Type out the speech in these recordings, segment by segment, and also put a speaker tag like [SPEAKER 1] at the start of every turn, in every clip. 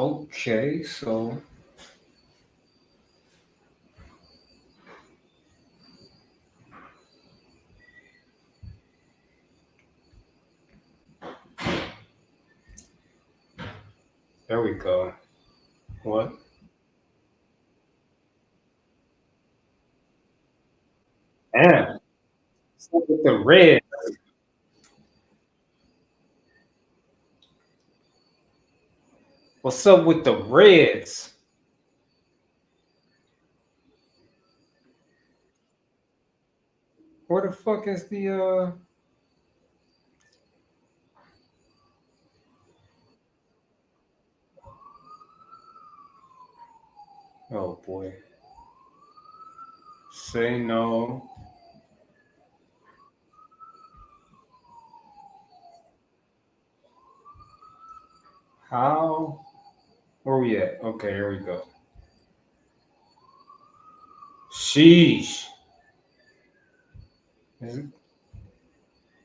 [SPEAKER 1] Okay, so there we go. What? Damn. What's up with the red? What's up with the reds? Where the fuck is the? Oh boy. Say no. How? Where we at? Okay, here we go. Sheesh.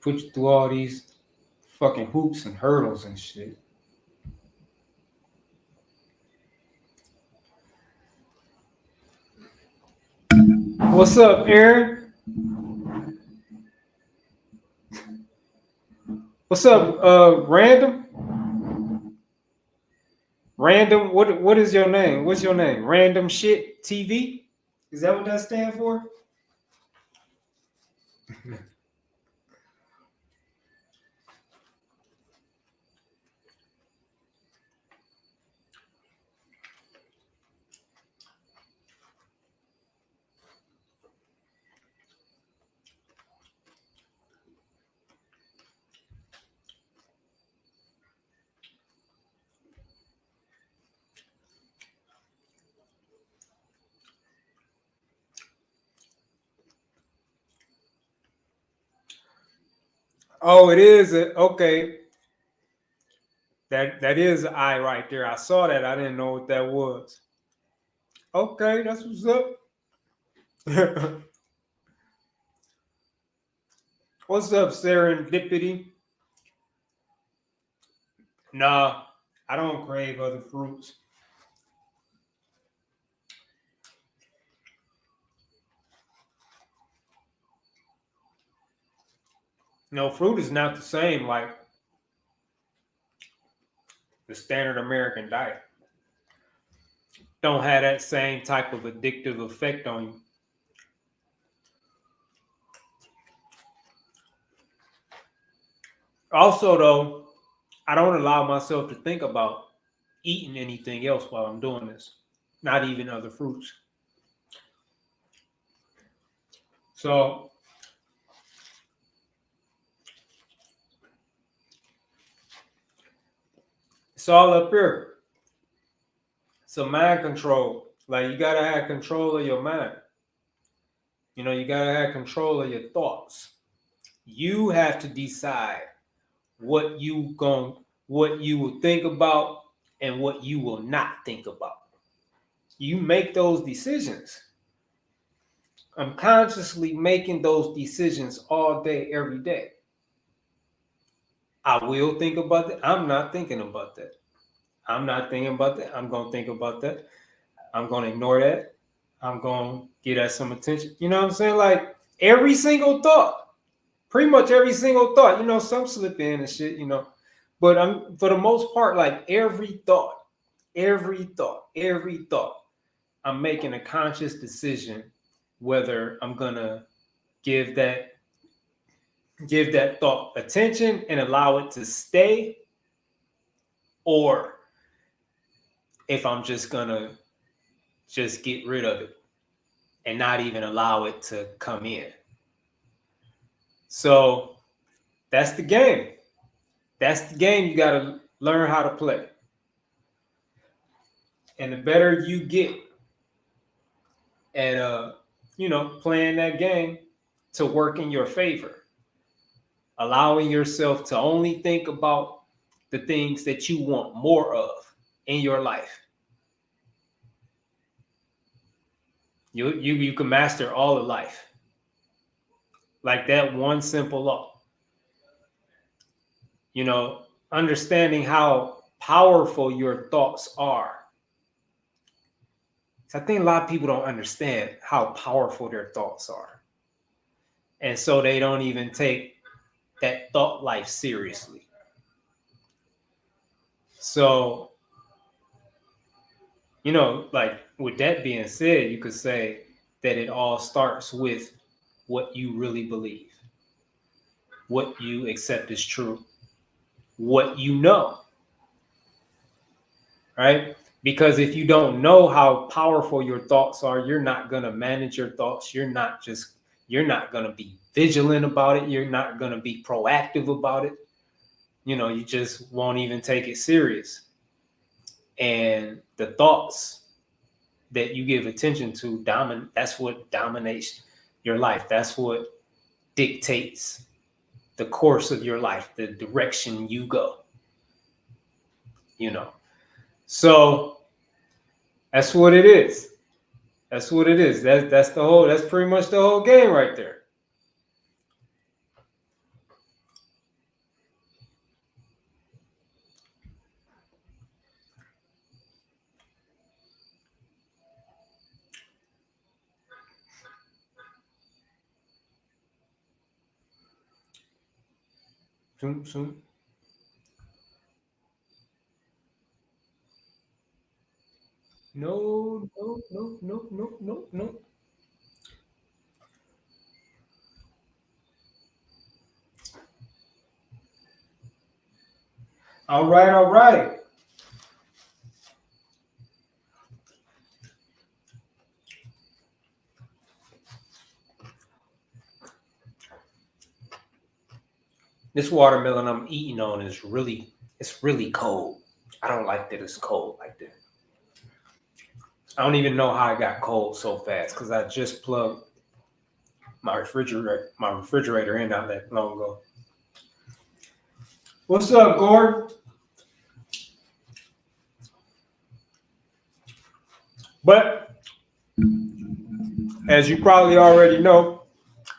[SPEAKER 1] Put you through all these fucking hoops and hurdles and shit. What's up, Aaron? What's up, Random? Random, what is your name? What's your name? Random Shit TV? Is that what that stands for? Oh, it is. Okay. That is an eye right there. I saw that. I didn't know what that was. Okay, that's what's up. What's up, serendipity? Nah, I don't crave other fruits. No, fruit is not the same like the standard American diet. Don't have that same type of addictive effect on you. Also, though, I don't allow myself to think about eating anything else while I'm doing this, not even other fruits. So it's all up here. So mind control. Like you gotta have control of your mind. You gotta have control of your thoughts. You have to decide what what you will think about and what you will not think about. You make those decisions. I'm consciously making those decisions all day, every day. I will think about that. I'm not thinking about that. I'm not thinking about that. I'm gonna think about that. I'm gonna ignore that. I'm gonna give that some attention. You know what I'm saying? Like every single thought, pretty much every single thought. Some slip in and shit. But I'm for the most part, like every thought, I'm making a conscious decision whether I'm gonna give that give that thought attention and allow it to stay, or if I'm just gonna just get rid of it and not even allow it to come in. So that's the game. That's the game you gotta learn how to play. And the better you get at playing that game to work in your favor, allowing yourself to only think about the things that you want more of in your life. You can master all of life. Like that one simple law. Understanding how powerful your thoughts are. So I think a lot of people don't understand how powerful their thoughts are. And so they don't even take that thought life seriously. So, like with that being said, you could say that it all starts with what you really believe, what you accept as true, what you know, right? Because if you don't know how powerful your thoughts are, you're not going to manage your thoughts. You're not going to be vigilant about it. You're not going to be proactive about it. You just won't even take it serious. And the thoughts that you give attention to that's what dominates your life. That's what dictates the course of your life, the direction you go. So that's what it is. That's what it is. That's pretty much the whole game right there. Soon. No. All right. This watermelon I'm eating on is really cold. I don't like that it's cold like that. I don't even know how it got cold so fast because I just plugged my refrigerator in not that long ago. What's up, Gordon? But as you probably already know,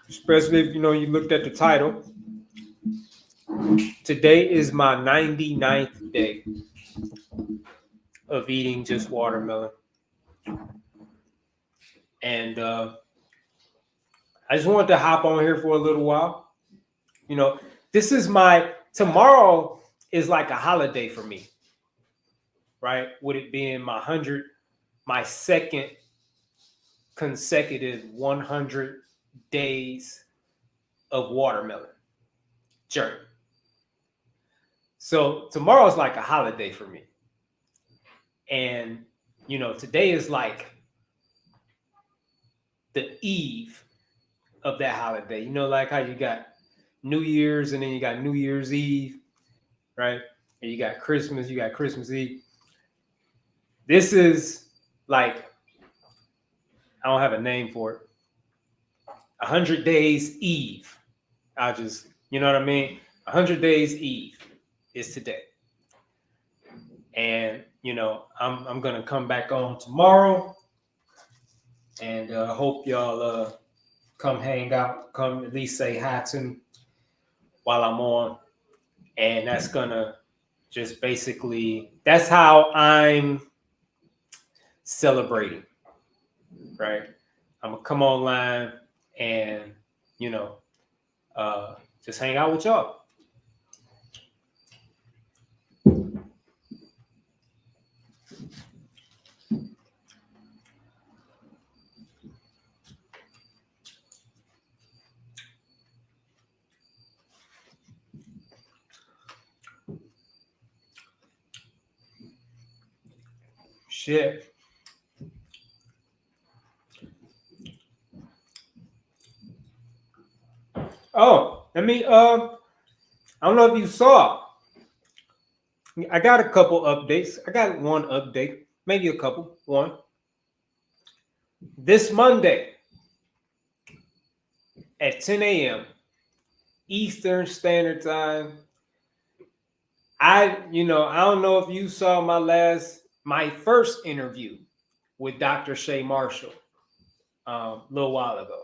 [SPEAKER 1] especially if you looked at the title, today is my 99th day of eating just watermelon. And I just wanted to hop on here for a little while. This is tomorrow is like a holiday for me, right? With it being my second consecutive 100 days of watermelon journey. So tomorrow's like a holiday for me. And, today is like the eve of that holiday. Like how you got New Year's and then you got New Year's Eve, right? And you got Christmas Eve. This is like, I don't have a name for it. 100 Days Eve. I'll just, you know what I mean? 100 Days Eve is today. And, I'm going to come back on tomorrow and hope y'all come hang out, come at least say hi to me while I'm on. And that's going to just basically, that's how I'm celebrating, right? I'm going to come online and, just hang out with y'all. Shit. Oh, I don't know if you saw. I got a couple updates. I got one update, maybe a couple. One. This Monday at 10 a.m. Eastern Standard Time. I don't know if you saw my first interview with Dr. Shay Marshall a little while ago.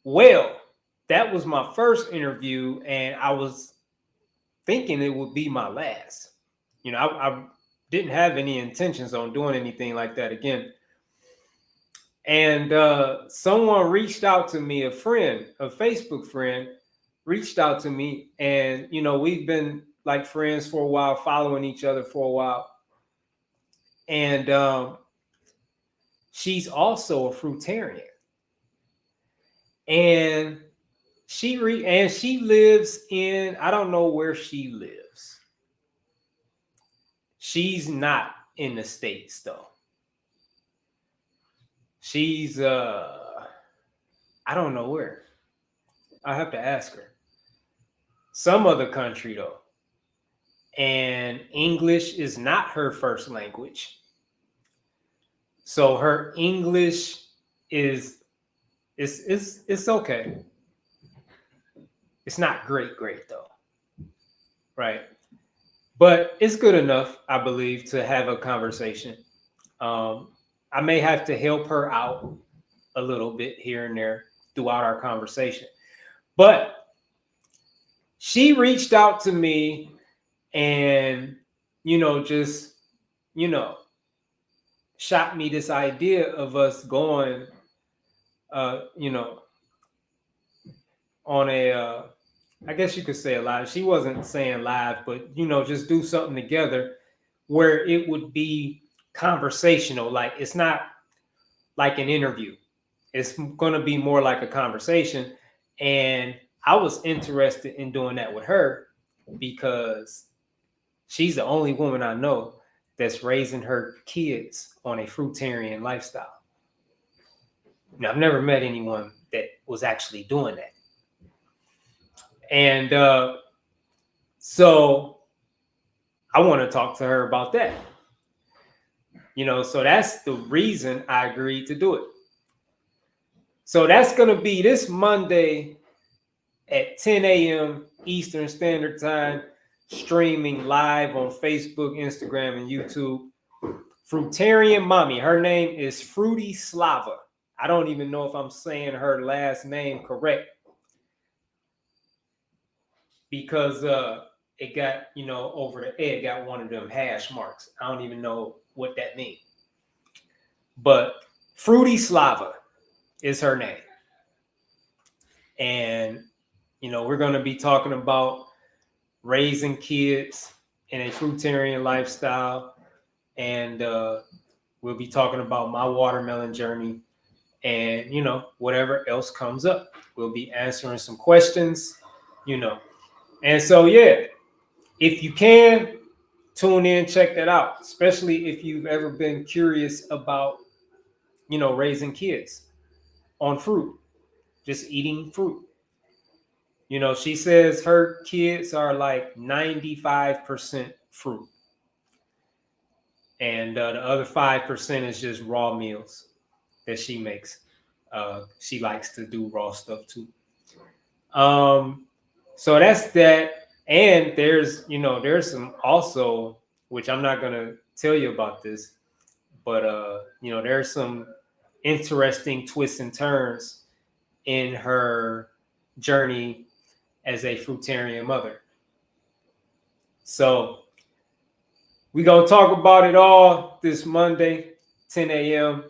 [SPEAKER 1] Well, that was my first interview, and I was thinking it would be my last. I didn't have any intentions on doing anything like that again. And someone reached out to me, a friend, a Facebook friend, reached out to me, and we've been like friends for a while, following each other for a while. And she's also a fruitarian, and she lives in, I don't know where she lives. She's not in the States though. She's I don't know where. I have to ask her. Some other country though. And English is not her first language. So her English is it's okay. It's not great though. Right? But it's good enough, I believe, to have a conversation. I may have to help her out a little bit here and there throughout our conversation. But she reached out to me and, just, you know, shot me this idea of us going, you know, on a, I guess you could say a live. She wasn't saying live, but, just do something together where it would be conversational. Like, it's not like an interview. It's going to be more like a conversation. And I was interested in doing that with her because she's the only woman I know that's raising her kids on a fruitarian lifestyle. Now, I've never met anyone that was actually doing that. And so I want to talk to her about that. So that's the reason I agreed to do it. So that's going to be this Monday at 10 a.m. Eastern Standard Time, streaming live on Facebook, Instagram, and YouTube. Fruitarian Mommy. Her name is Fruity Slava. I don't even know if I'm saying her last name correct because it got, over the egg, got one of them hash marks. I don't even know what that means. But Fruity Slava is her name. And, we're going to be talking about raising kids in a fruitarian lifestyle. And we'll be talking about my watermelon journey and, whatever else comes up. We'll be answering some questions, And so, yeah, if you can, tune in, check that out, especially if you've ever been curious about, raising kids on fruit, just eating fruit. She says her kids are like 95% fruit. And the other 5% is just raw meals that she makes. She likes to do raw stuff too. So that's that. And there's some also, which I'm not gonna tell you about this, but there's some interesting twists and turns in her journey as a fruitarian mother. So we're gonna talk about it all this Monday, 10 a.m.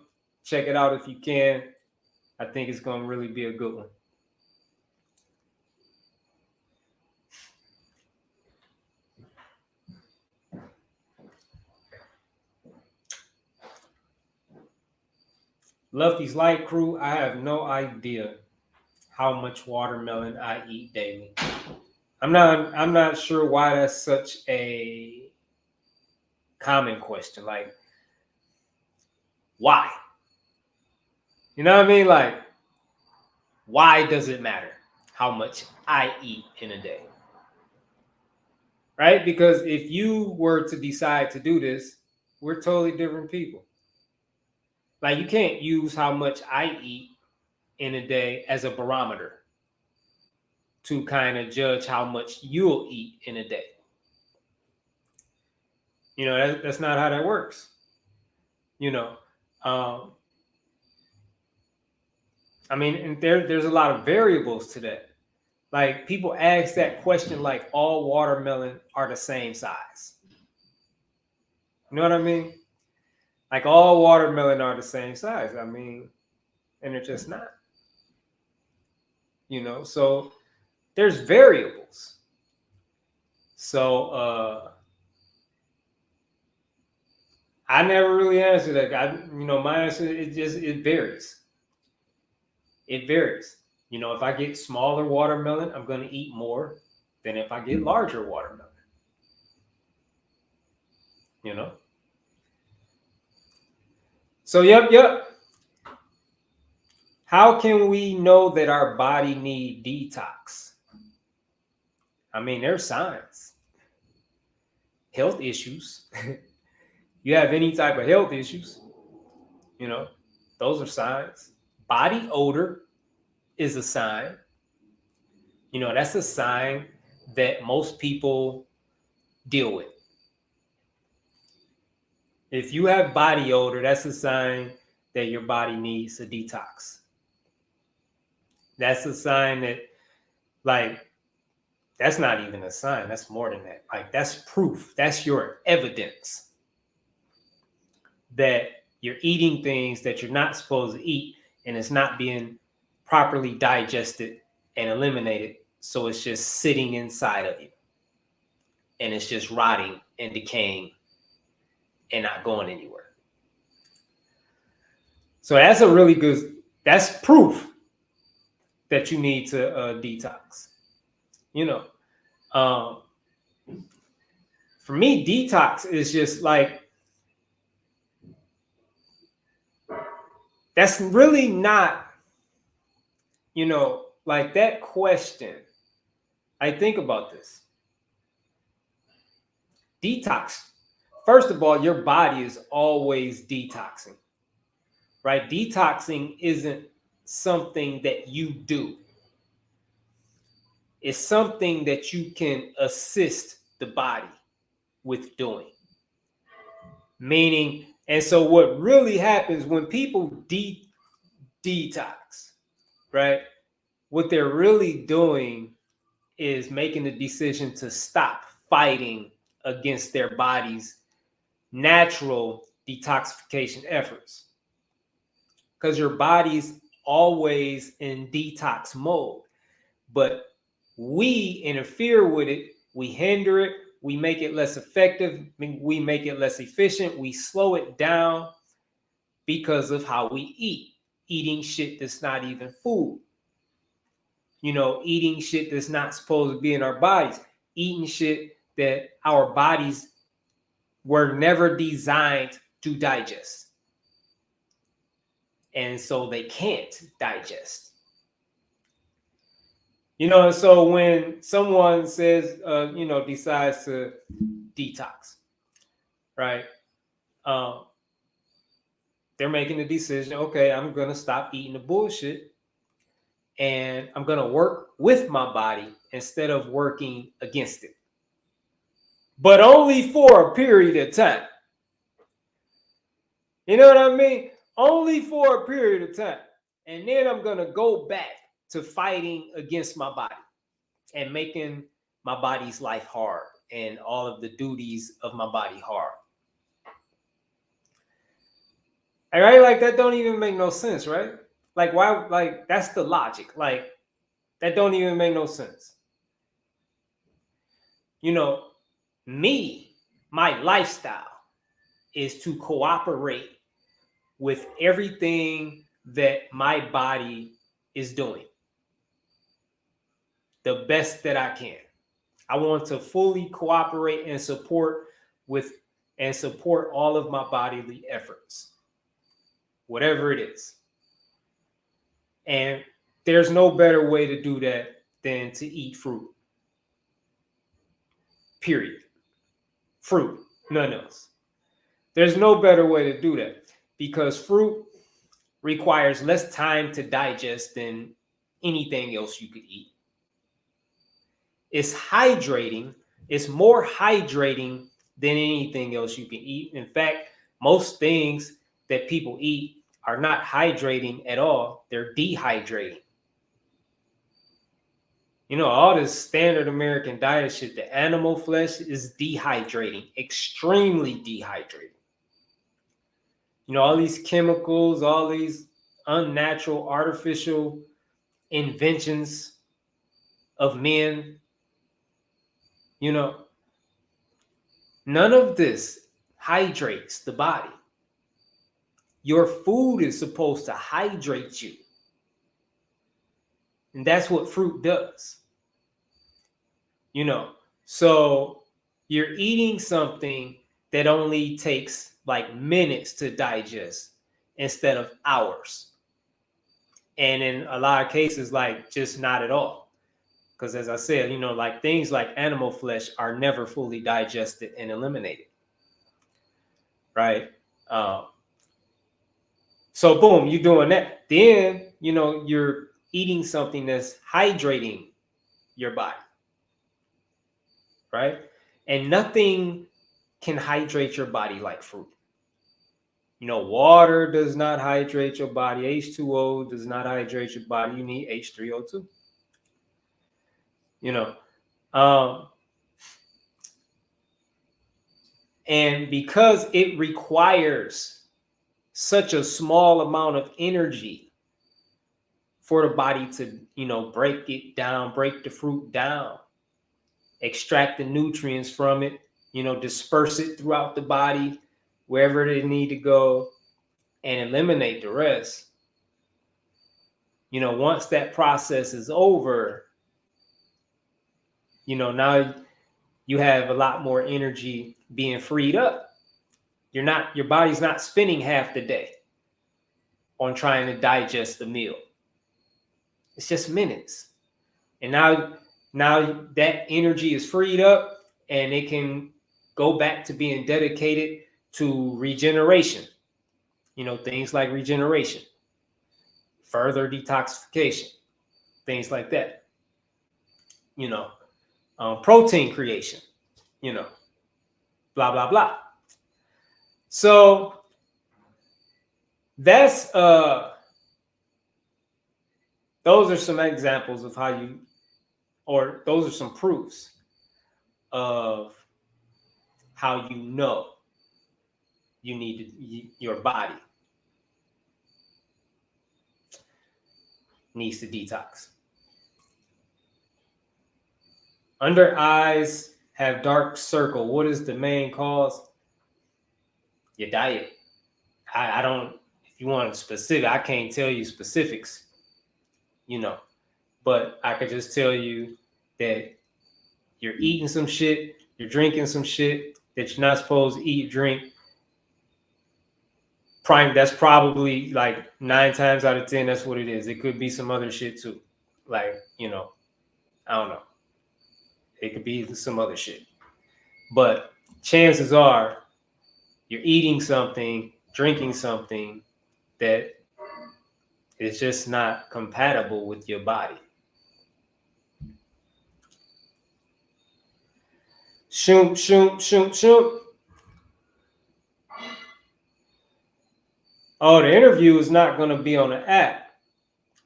[SPEAKER 1] Check it out if you can. I think it's gonna really be a good one. Luffy's Light Crew, I have no idea how much watermelon I eat daily. I'm not sure why that's such a common question. Like, why? You know what I mean? Like, why does it matter how much I eat in a day? Right? Because if you were to decide to do this, we're totally different people. Like, you can't use how much I eat in a day as a barometer to kind of judge how much you'll eat in a day. That's not how that works. I mean, and there's a lot of variables to that. Like people ask that question, like all watermelon are the same size. You know what I mean? Like all watermelon are the same size. I mean, and they're just not. You know, so there's variables. So I never really answered that. My answer it varies. It varies. You know, if I get smaller watermelon, I'm going to eat more than if I get larger watermelon. You know. So yep. How can we know that our body need detox? I mean, there's signs. Health issues. You have any type of health issues, you know, those are signs. Body odor is a sign. You know, that's a sign that most people deal with. If you have body odor, that's a sign that your body needs a detox. That's a sign that, like, that's not even a sign. That's more than that. Like, that's proof. That's your evidence that you're eating things that you're not supposed to eat and it's not being properly digested and eliminated. So it's just sitting inside of you and it's just rotting and decaying and not going anywhere. So that's a really good, that's proof that you need to detox. You know, for me, detox is just like, that's really not, you know, like that question. I think about this. Detox. First of all, your body is always detoxing, right? Detoxing isn't something that you do. It's something that you can assist the body with doing. Meaning, and so what really happens when people detox, right? What they're really doing is making the decision to stop fighting against their body's natural detoxification efforts. Because your body's always in detox mode. But we interfere with it, we hinder it, we make it less effective, we make it less efficient, we slow it down because of how we eat. Eating shit that's not even food. You know, eating shit that's not supposed to be in our bodies. Eating shit that our bodies were never designed to digest. And so they can't digest. You know, and so when someone says, decides to detox, right? They're making the decision, okay, I'm going to stop eating the bullshit and I'm going to work with my body instead of working against it. But only for a period of time. You know what I mean? Only for a period of time. And then I'm going to go back to fighting against my body and making my body's life hard and all of the duties of my body hard. All right, like that don't even make no sense, right? Like why? Like that's the logic. Like that don't even make no sense. You know, my lifestyle is to cooperate with everything that my body is doing the best that I can. I want to fully cooperate and support all of my bodily efforts, whatever it is. And there's no better way to do that than to eat fruit. Period. Fruit, none else. There's no better way to do that because fruit requires less time to digest than anything else you could eat. It's hydrating. It's more hydrating than anything else you can eat. In fact, most things that people eat are not hydrating at all. They're dehydrating. You know, all this standard American diet shit, the animal flesh is dehydrating, extremely dehydrating. You know, all these chemicals, all these unnatural, artificial inventions of men, you know, none of this hydrates the body. Your food is supposed to hydrate you. And that's what fruit does. You know, so you're eating something that only takes like minutes to digest instead of hours. And in a lot of cases, like just not at all. Because as I said, you know, like things like animal flesh are never fully digested and eliminated. Right? So boom, you're doing that. Then, you know, you're eating something that's hydrating your body. Right? And nothing can hydrate your body like fruit. You know, water does not hydrate your body. H2O does not hydrate your body. You need H3O2. You know, and because it requires such a small amount of energy for the body to, you know, break it down, break the fruit down, extract the nutrients from it, you know, disperse it throughout the body, wherever they need to go, and eliminate the rest. You know, once that process is over, you know, now you have a lot more energy being freed up. Your body's not spending half the day on trying to digest the meal. It's just minutes. And now that energy is freed up and it can go back to being dedicated to regeneration. You know, things like regeneration, further detoxification, things like that. You know, protein creation, you know, blah, blah, blah. So that's those are some examples of how you, or those are some proofs of how you know you need your body needs to detox. Under eyes have dark circle. What is the main cause? Your diet. I don't, if you want specific, I can't tell you specifics, you know, but I could just tell you that you're eating some shit, you're drinking some shit that you're not supposed to eat, drink. That's probably like 9 times out of 10, that's what it is. It could be some other shit too. Like, you know, I don't know. It could be some other shit. But chances are you're eating something, drinking something that is just not compatible with your body. Shoom. Oh, the interview is not going to be on the app.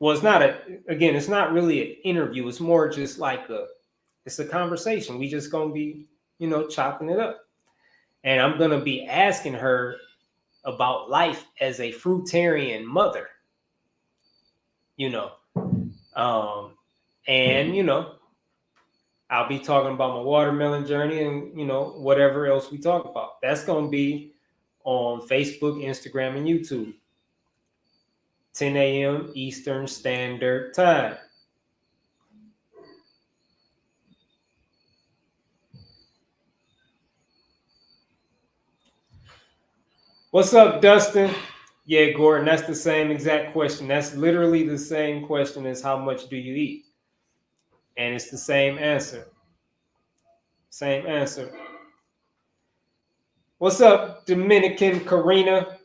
[SPEAKER 1] Well, it's not really an interview. It's more just like it's a conversation. We just going to be, you know, chopping it up. And I'm going to be asking her about life as a fruitarian mother, you know. And, you know, I'll be talking about my watermelon journey and, you know, whatever else we talk about. That's going to be on Facebook, Instagram, and YouTube. 10 a.m. Eastern Standard Time. What's up, Dustin? Yeah, Gordon, that's the same exact question. That's literally the same question as how much do you eat? And it's the same answer. Same answer. What's up, Dominican Karina?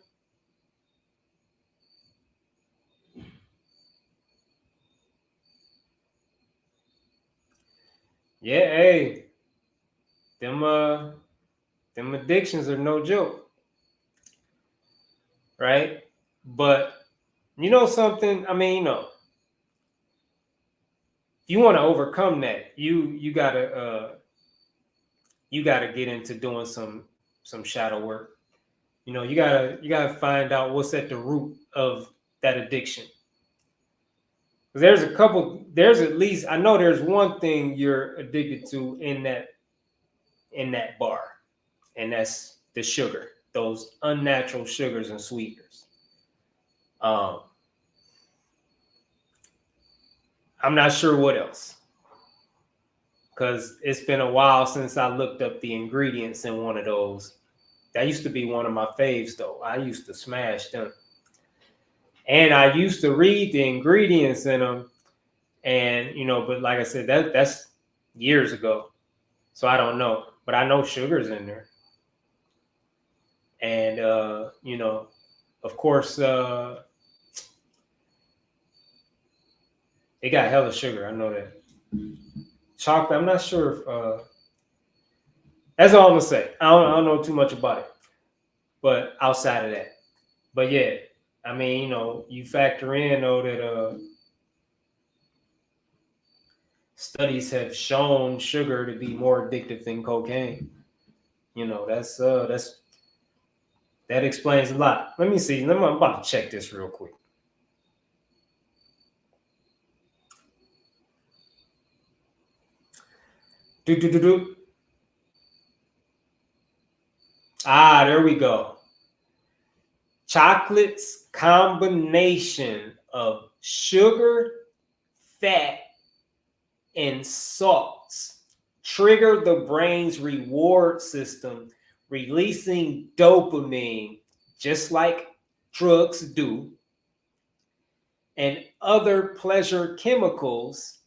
[SPEAKER 1] Yeah, hey. Them addictions are no joke. Right? But you know something? I mean, you want to overcome that. You gotta get into doing some shadow work. You gotta find out what's at the root of that addiction. There's at least, I know there's one thing you're addicted to in that bar, and that's the sugar, those unnatural sugars and sweeteners. Um, I'm not sure what else, because it's been a while since I looked up the ingredients in one of those. That used to be one of my faves, though. I used to smash them. And I used to read the ingredients in them. And, but like I said, that's years ago. So I don't know. But I know sugar's in there. And, of course, it got hella sugar. I know that. Chocolate, I'm not sure if, that's all I'm going to say. I don't know too much about it. But outside of that. But yeah, I mean, you factor in, though, that studies have shown sugar to be more addictive than cocaine. That explains a lot. Let me see. I'm about to check this real quick. Do. There we go. Chocolate's combination of sugar, fat, and salts trigger the brain's reward system, releasing dopamine, just like drugs do, and other pleasure chemicals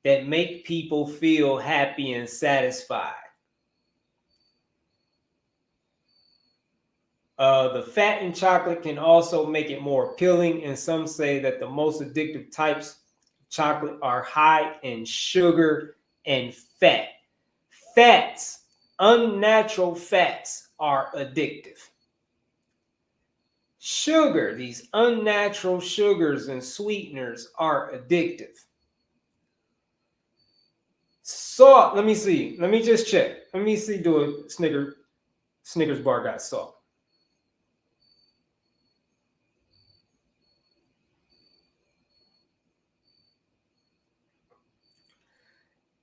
[SPEAKER 1] that make people feel happy and satisfied. The fat in chocolate can also make it more appealing, and some say that the most addictive types of chocolate are high in sugar and fat. Fats, unnatural fats, are addictive. Sugar, these unnatural sugars and sweeteners, are addictive. Salt, let me see. Let me just check. Let me see, do a Snickers bar got salt.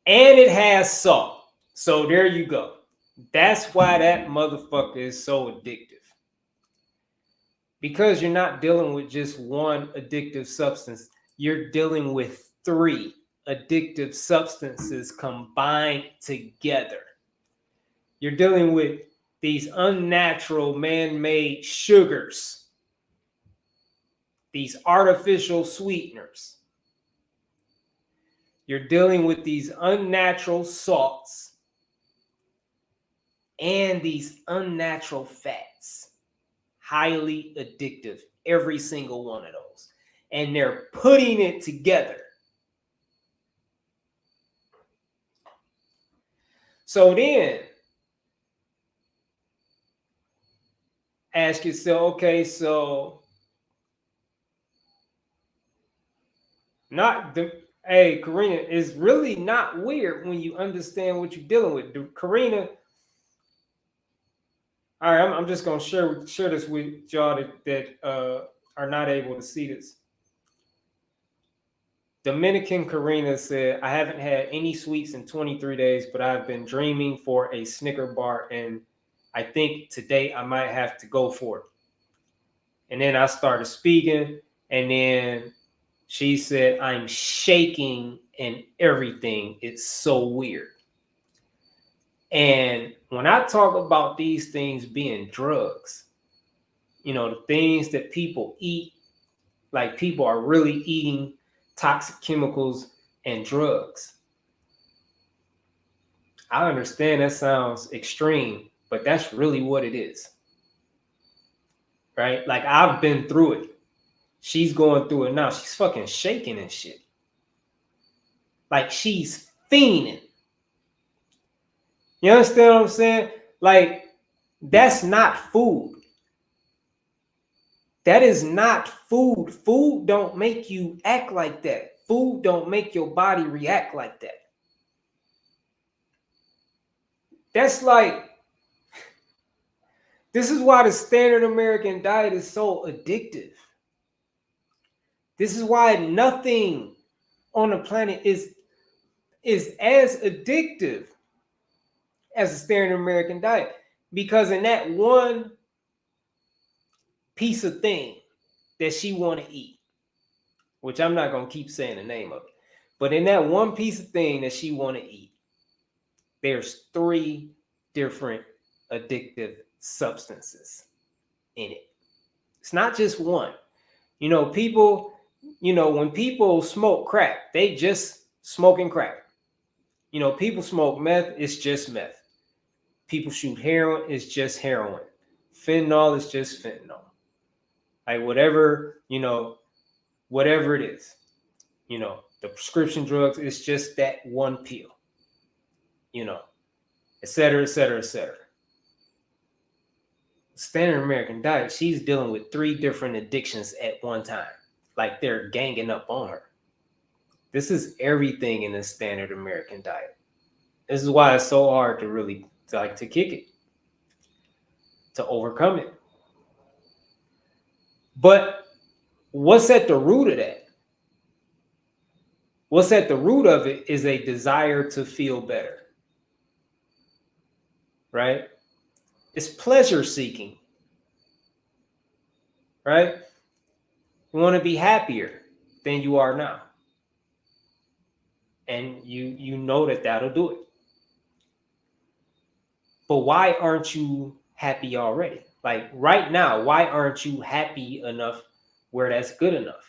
[SPEAKER 1] And it has salt. So there you go. That's why that motherfucker is so addictive. Because you're not dealing with just one addictive substance. You're dealing with 3 addictive substances combined together. You're dealing with these unnatural man-made sugars, these artificial sweeteners. You're dealing with these unnatural salts and these unnatural fats. Highly addictive, every single one of those. And they're putting it together. So then, ask yourself, okay, so hey, Karina, it's really not weird when you understand what you're dealing with. Karina, all right, I'm just going to share this with y'all that are not able to see this. Dominican Karina said, I haven't had any sweets in 23 days, but I've been dreaming for a Snicker bar, and I think today I might have to go for it. And then I started speaking, and then she said, I'm shaking and everything. It's so weird. And when I talk about these things being drugs, the things that people eat, like people are really eating toxic chemicals and drugs. I understand that sounds extreme, but that's really what it is. Right? Like, I've been through it. She's going through it now. She's fucking shaking and shit. Like, she's fiending. You understand what I'm saying? Like, that's not food. That is not food. Food don't make you act like that. Food don't make your body react like that. That's like, this is why the standard American diet is so addictive. This is why nothing on the planet is as addictive as the standard American diet. Because in that one piece of thing that she want to eat, which I'm not going to keep saying the name of it, but in that one piece of thing that she want to eat, there's 3 different addictive substances in it. It's not just one. You know, people, when people smoke crack, they just smoking crack. You know, people smoke meth, it's just meth. People shoot heroin, it's just heroin. Fentanyl is just fentanyl. Like whatever it is. The prescription drugs, it's just that one pill. Et cetera, et cetera, et cetera. Standard American diet, she's dealing with 3 different addictions at one time. Like they're ganging up on her. This is everything in the standard American diet. This is why it's so hard to really to kick it, to overcome it. But what's at the root of that? What's at the root of it is a desire to feel better. Right? It's pleasure seeking. Right? You want to be happier than you are now. And you know that that'll do it. But why aren't you happy already? Like right now, why aren't you happy enough where that's good enough?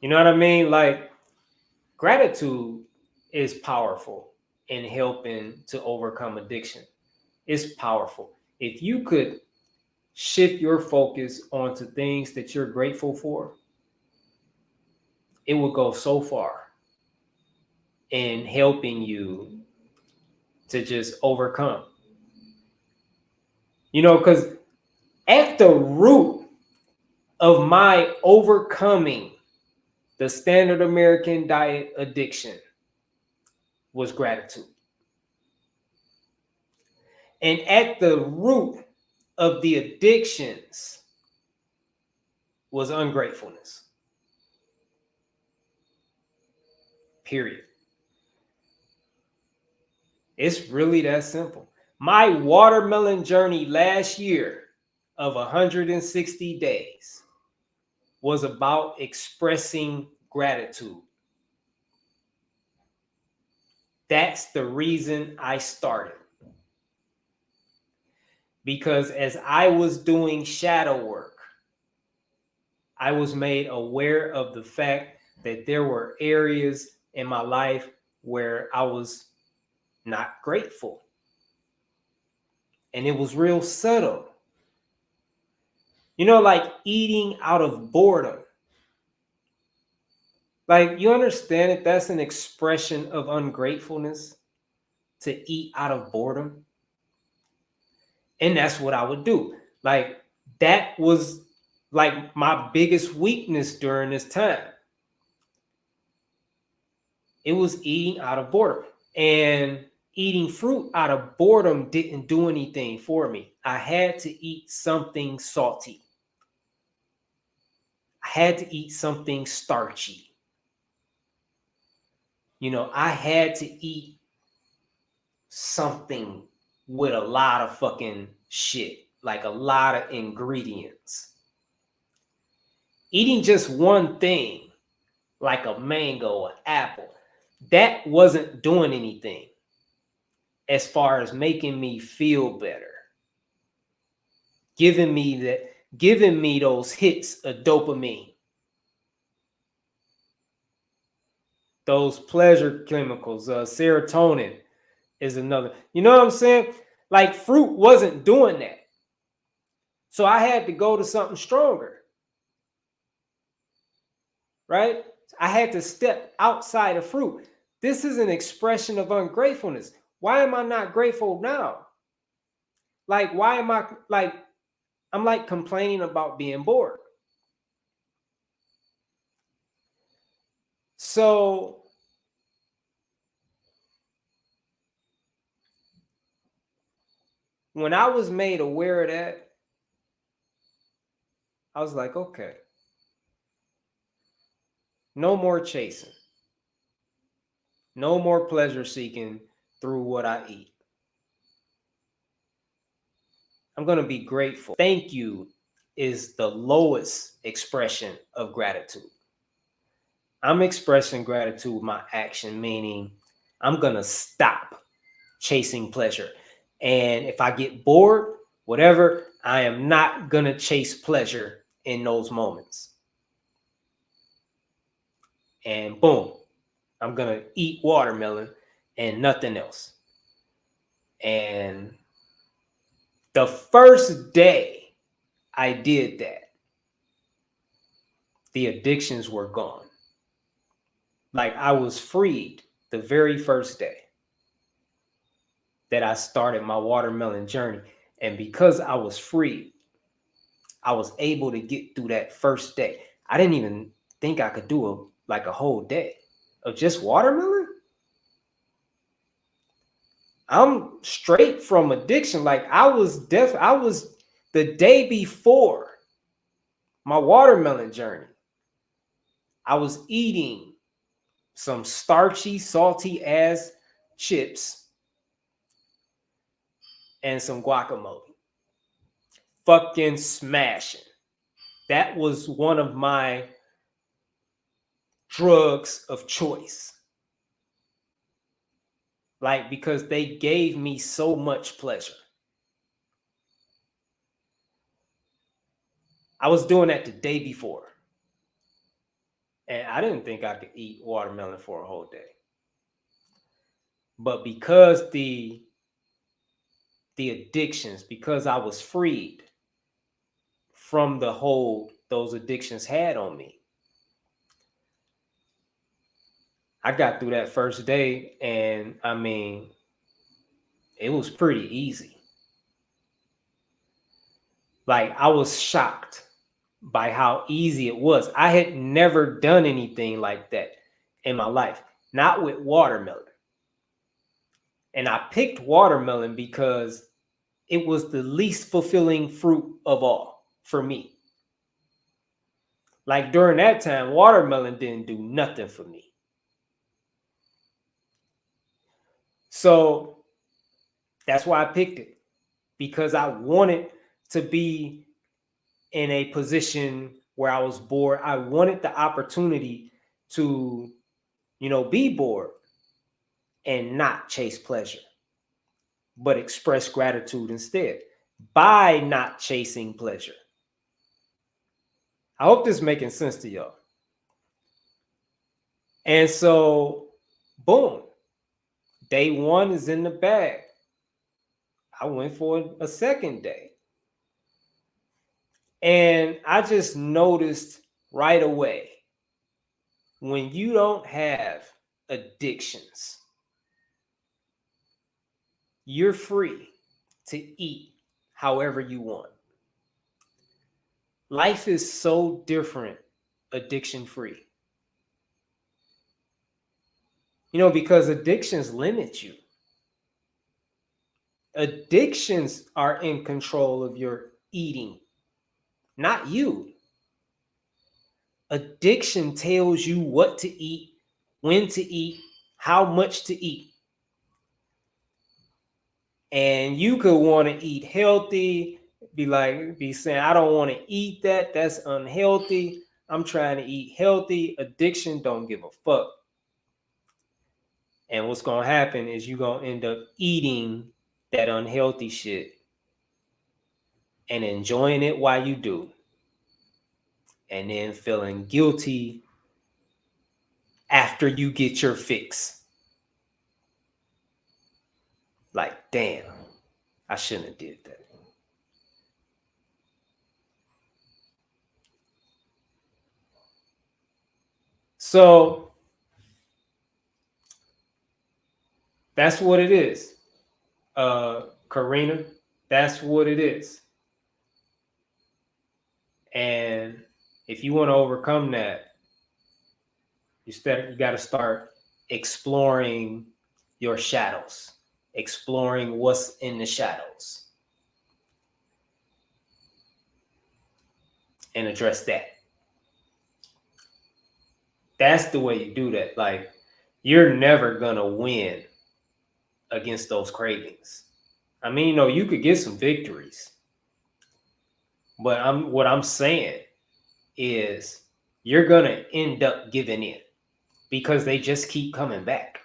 [SPEAKER 1] You know what I mean? Like gratitude is powerful in helping to overcome addiction. It's powerful. If you could shift your focus onto things that you're grateful for, it would go so far in helping you to just overcome. Because at the root of my overcoming the standard American diet addiction was gratitude. And at the root of the addictions was ungratefulness. Period. It's really that simple. My watermelon journey last year of 160 days was about expressing gratitude. That's the reason I started. Because as I was doing shadow work, I was made aware of the fact that there were areas in my life where I was not grateful. And it was real subtle. Like eating out of boredom. Like, you understand that that's an expression of ungratefulness, to eat out of boredom? And that's what I would do. Like, that was like my biggest weakness during this time. It was eating out of boredom. And eating fruit out of boredom didn't do anything for me. I had to eat something salty. I had to eat something starchy. I had to eat something with a lot of fucking shit, like a lot of ingredients. Eating just one thing, like a mango or apple, that wasn't doing anything as far as making me feel better, giving me those hits of dopamine, those pleasure chemicals. Serotonin is another. You know what I'm saying? Like, fruit wasn't doing that. So I had to go to something stronger. Right? I had to step outside of fruit. This is an expression of ungratefulness. Why am I not grateful now? Like, why am I like, I'm like complaining about being bored. So when I was made aware of that, I was like, okay, no more chasing. No more pleasure seeking through what I eat. I'm going to be grateful. Thank you is the lowest expression of gratitude. I'm expressing gratitude with my action, meaning I'm going to stop chasing pleasure. And if I get bored, whatever, I am not going to chase pleasure in those moments. And boom, I'm going to eat watermelon and nothing else. And the first day I did that, the addictions were gone. Like I was freed the very first day that I started my watermelon journey. And because I was free, I was able to get through that first day. I didn't even think I could do a whole day of just watermelon. I'm straight from addiction. Like I was the day before my watermelon journey. I was eating some starchy, salty ass chips and some guacamole. Fucking smashing. That was one of my drugs of choice. Like, because they gave me so much pleasure. I was doing that the day before. And I didn't think I could eat watermelon for a whole day. But because the addictions, because I was freed from the hold those addictions had on me, I got through that first day, and I mean, it was pretty easy. Like, I was shocked by how easy it was. I had never done anything like that in my life, not with watermelon. And I picked watermelon because it was the least fulfilling fruit of all for me. Like during that time, watermelon didn't do nothing for me. So that's why I picked it, because I wanted to be in a position where I was bored. I wanted the opportunity to, be bored and not chase pleasure, but express gratitude instead by not chasing pleasure. I hope this is making sense to y'all. And so, boom, day one is in the bag. I went for a second day. And I just noticed right away, when you don't have addictions, you're free to eat however you want. Life is so different addiction free. Because addictions limit you. Addictions are in control of your eating, not you. Addiction tells you what to eat, when to eat, how much to eat. And you could want to eat healthy, be saying, I don't want to eat that. That's unhealthy. I'm trying to eat healthy. Addiction don't give a fuck. And what's going to happen is you're going to end up eating that unhealthy shit and enjoying it while you do. And then feeling guilty after you get your fix. Like, damn, I shouldn't have did that. So that's what it is. Karina, that's what it is. And if you want to overcome that, you got to start exploring your shadows, exploring what's in the shadows, and address that. That's the way you do that. Like, you're never going to win against those cravings. I mean, you know, you could get some victories, but what I'm saying is you're going to end up giving in because they just keep coming back.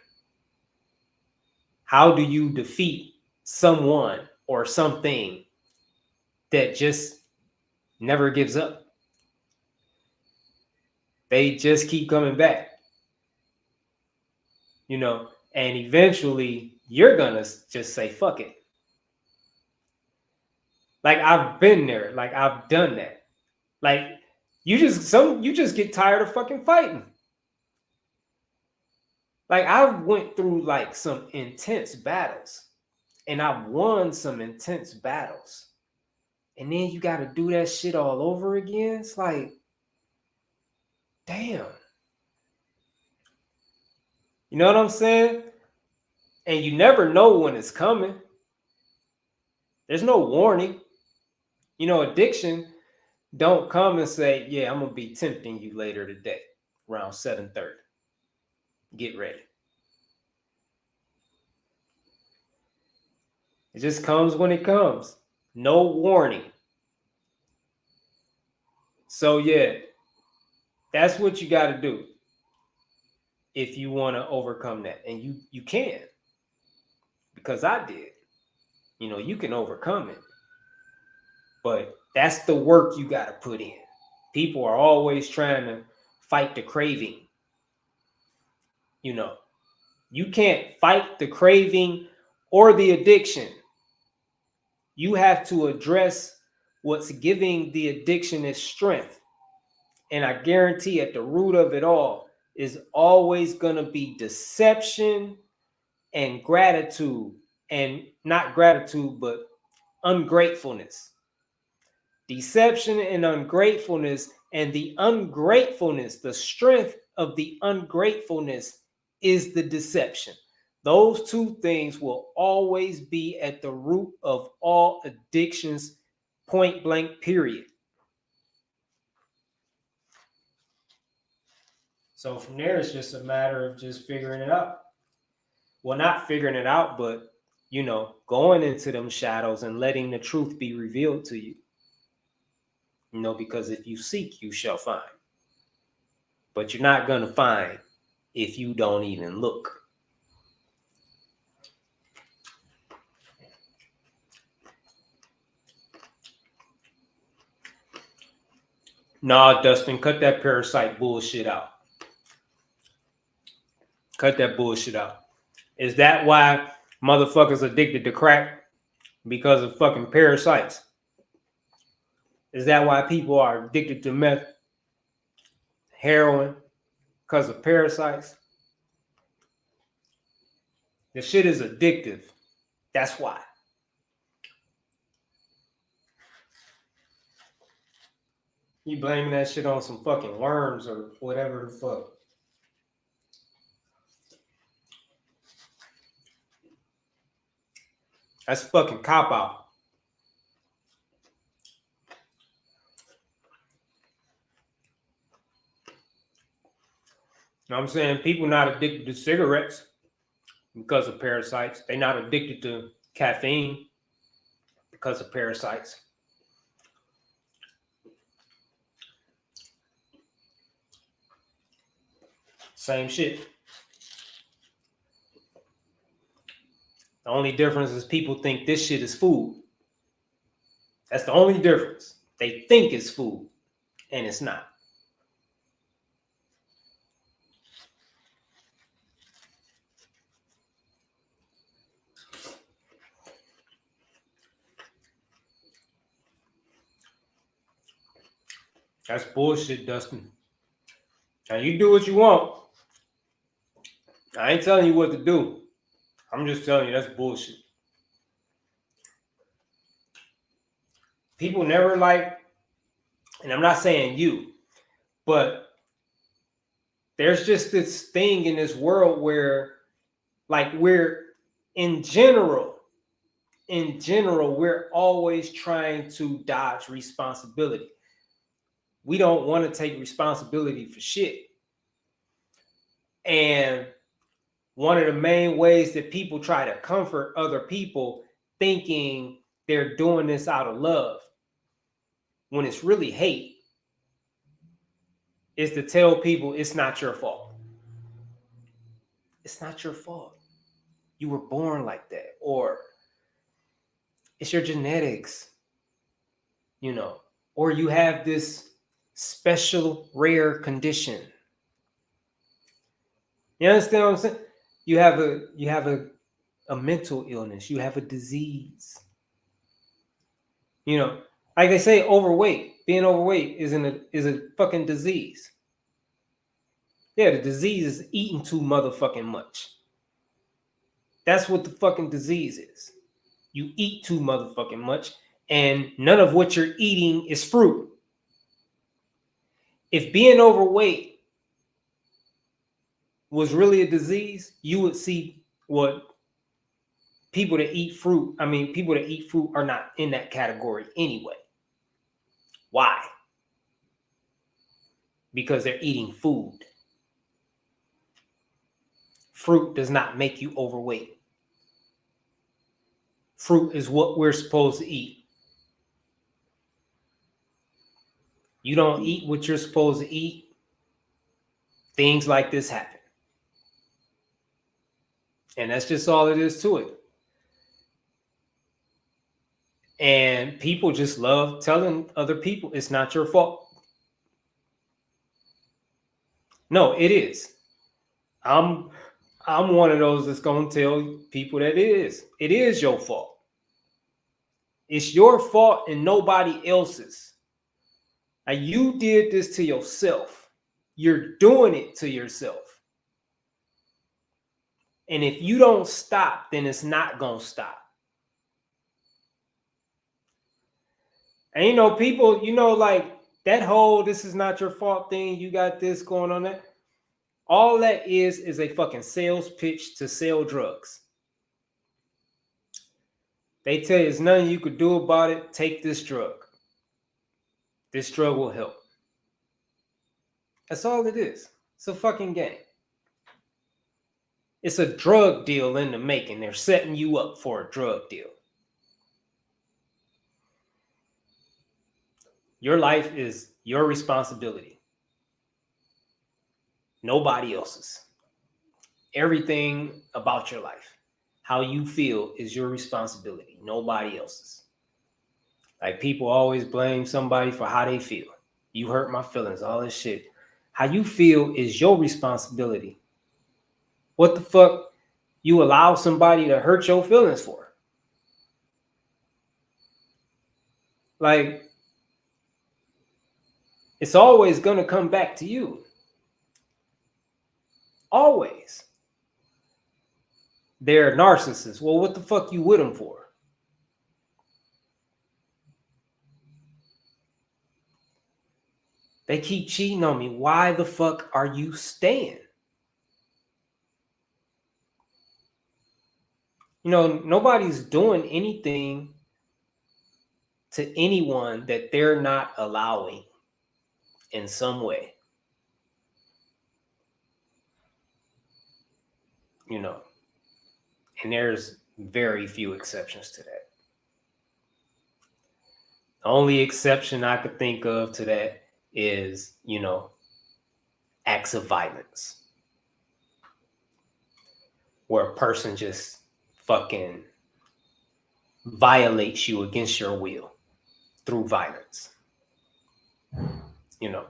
[SPEAKER 1] How do you defeat someone or something that just never gives up? They just keep coming back, you know, and eventually you're going to just say, fuck it. Like, I've been there. Like, I've done that. Like, you just get tired of fucking fighting. Like, I went through like some intense battles, and I've won some intense battles. And then you got to do that shit all over again. It's like, damn. You know what I'm saying? And you never know when it's coming. There's no warning. You know, addiction don't come and say, yeah, I'm going to be tempting you later today around 7:30. Get ready. It just comes when it comes. No warning. So, yeah, that's what you got to do if you want to overcome that. And you can, because I did. You know, you can overcome it. But that's the work you got to put in. People are always trying to fight the craving. You know, you can't fight the craving or the addiction. You have to address what's giving the addiction its strength. And I guarantee at the root of it all is always going to be deception and gratitude. And not gratitude, but ungratefulness. Deception and ungratefulness, and the ungratefulness, the strength of the ungratefulness is the deception. Those two things will always be at the root of all addictions, point blank, period. So from there, it's just a matter of just figuring it out. Well, not figuring it out, but, you know, going into them shadows and letting the truth be revealed to you. You know, because if you seek, you shall find. But you're not going to find if you don't even look. Nah, Dustin, cut that parasite bullshit out. Cut that bullshit out. Is that why motherfuckers addicted to crack? Because of fucking parasites? Is that why people are addicted to meth, heroin? Because of parasites? The shit is addictive. That's why. You blaming that shit on some fucking worms or whatever the fuck. That's fucking cop out. You know what I'm saying? People not addicted to cigarettes because of parasites. They're not addicted to caffeine because of parasites. Same shit. The only difference is people think this shit is food. That's the only difference. They think it's food, and it's not. That's bullshit, Dustin. Now, you do what you want. I ain't telling you what to do. I'm just telling you that's bullshit. People never like And I'm not saying you, but there's just this thing in this world where, like, we're in general, we're always trying to dodge responsibility. We don't want to take responsibility for shit. And one of the main ways that people try to comfort other people thinking they're doing this out of love, when it's really hate, is to tell people it's not your fault. It's not your fault. You were born like that. Or it's your genetics, you know, or you have this special rare condition. You understand what I'm saying? You have a mental illness, you have a disease. You know, like they say, being overweight is a fucking disease. Yeah, the disease is eating too motherfucking much. That's what the fucking disease is. You eat too motherfucking much, and none of what you're eating is fruit. If being overweight was really a disease, you would see what people that eat fruit, people that eat fruit are not in that category anyway. Why? Because they're eating food. Fruit does not make you overweight. Fruit is what we're supposed to eat. You don't eat what you're supposed to eat, things like this happen. And that's just all it is to it. And people just love telling other people it's not your fault. No, it is. I'm one of those that's going to tell people that it is. It is your fault. It's your fault and nobody else's. Now, you did this to yourself. You're doing it to yourself. And if you don't stop, then it's not going to stop. And, you know, people, you know, like that whole this is not your fault thing, you got this going on there. All that is a fucking sales pitch to sell drugs. They tell you there's nothing you could do about it. Take this drug. This drug will help. That's all it is. It's a fucking game. It's a drug deal in the making. They're setting you up for a drug deal. Your life is your responsibility. Nobody else's. Everything about your life, how you feel, is your responsibility. Nobody else's. Like, people always blame somebody for how they feel. You hurt my feelings, all this shit. How you feel is your responsibility. What the fuck you allow somebody to hurt your feelings for? Like, it's always going to come back to you. Always. They're narcissists. Well, what the fuck you with them for? They keep cheating on me. Why the fuck are you staying? You know, nobody's doing anything to anyone that they're not allowing in some way. You know, and there's very few exceptions to that. The only exception I could think of to that is, you know, acts of violence, where a person just fucking violates you against your will through violence. You know,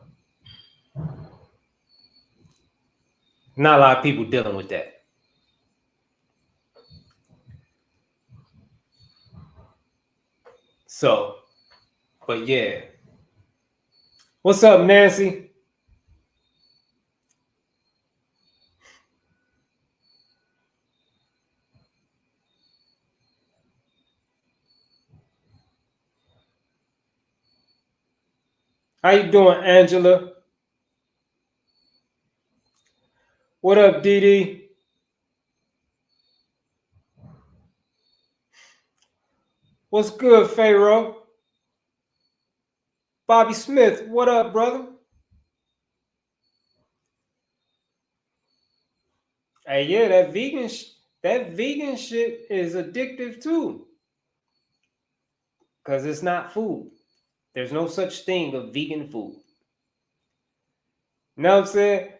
[SPEAKER 1] not a lot of people dealing with that. So, but yeah. What's up, Nancy? How you doing, Angela? What up, Dee Dee? What's good, Pharaoh? Bobby Smith, what up, brother? Hey, yeah, that vegan shit is addictive too, because it's not food. There's no such thing of vegan food. You know what I'm saying?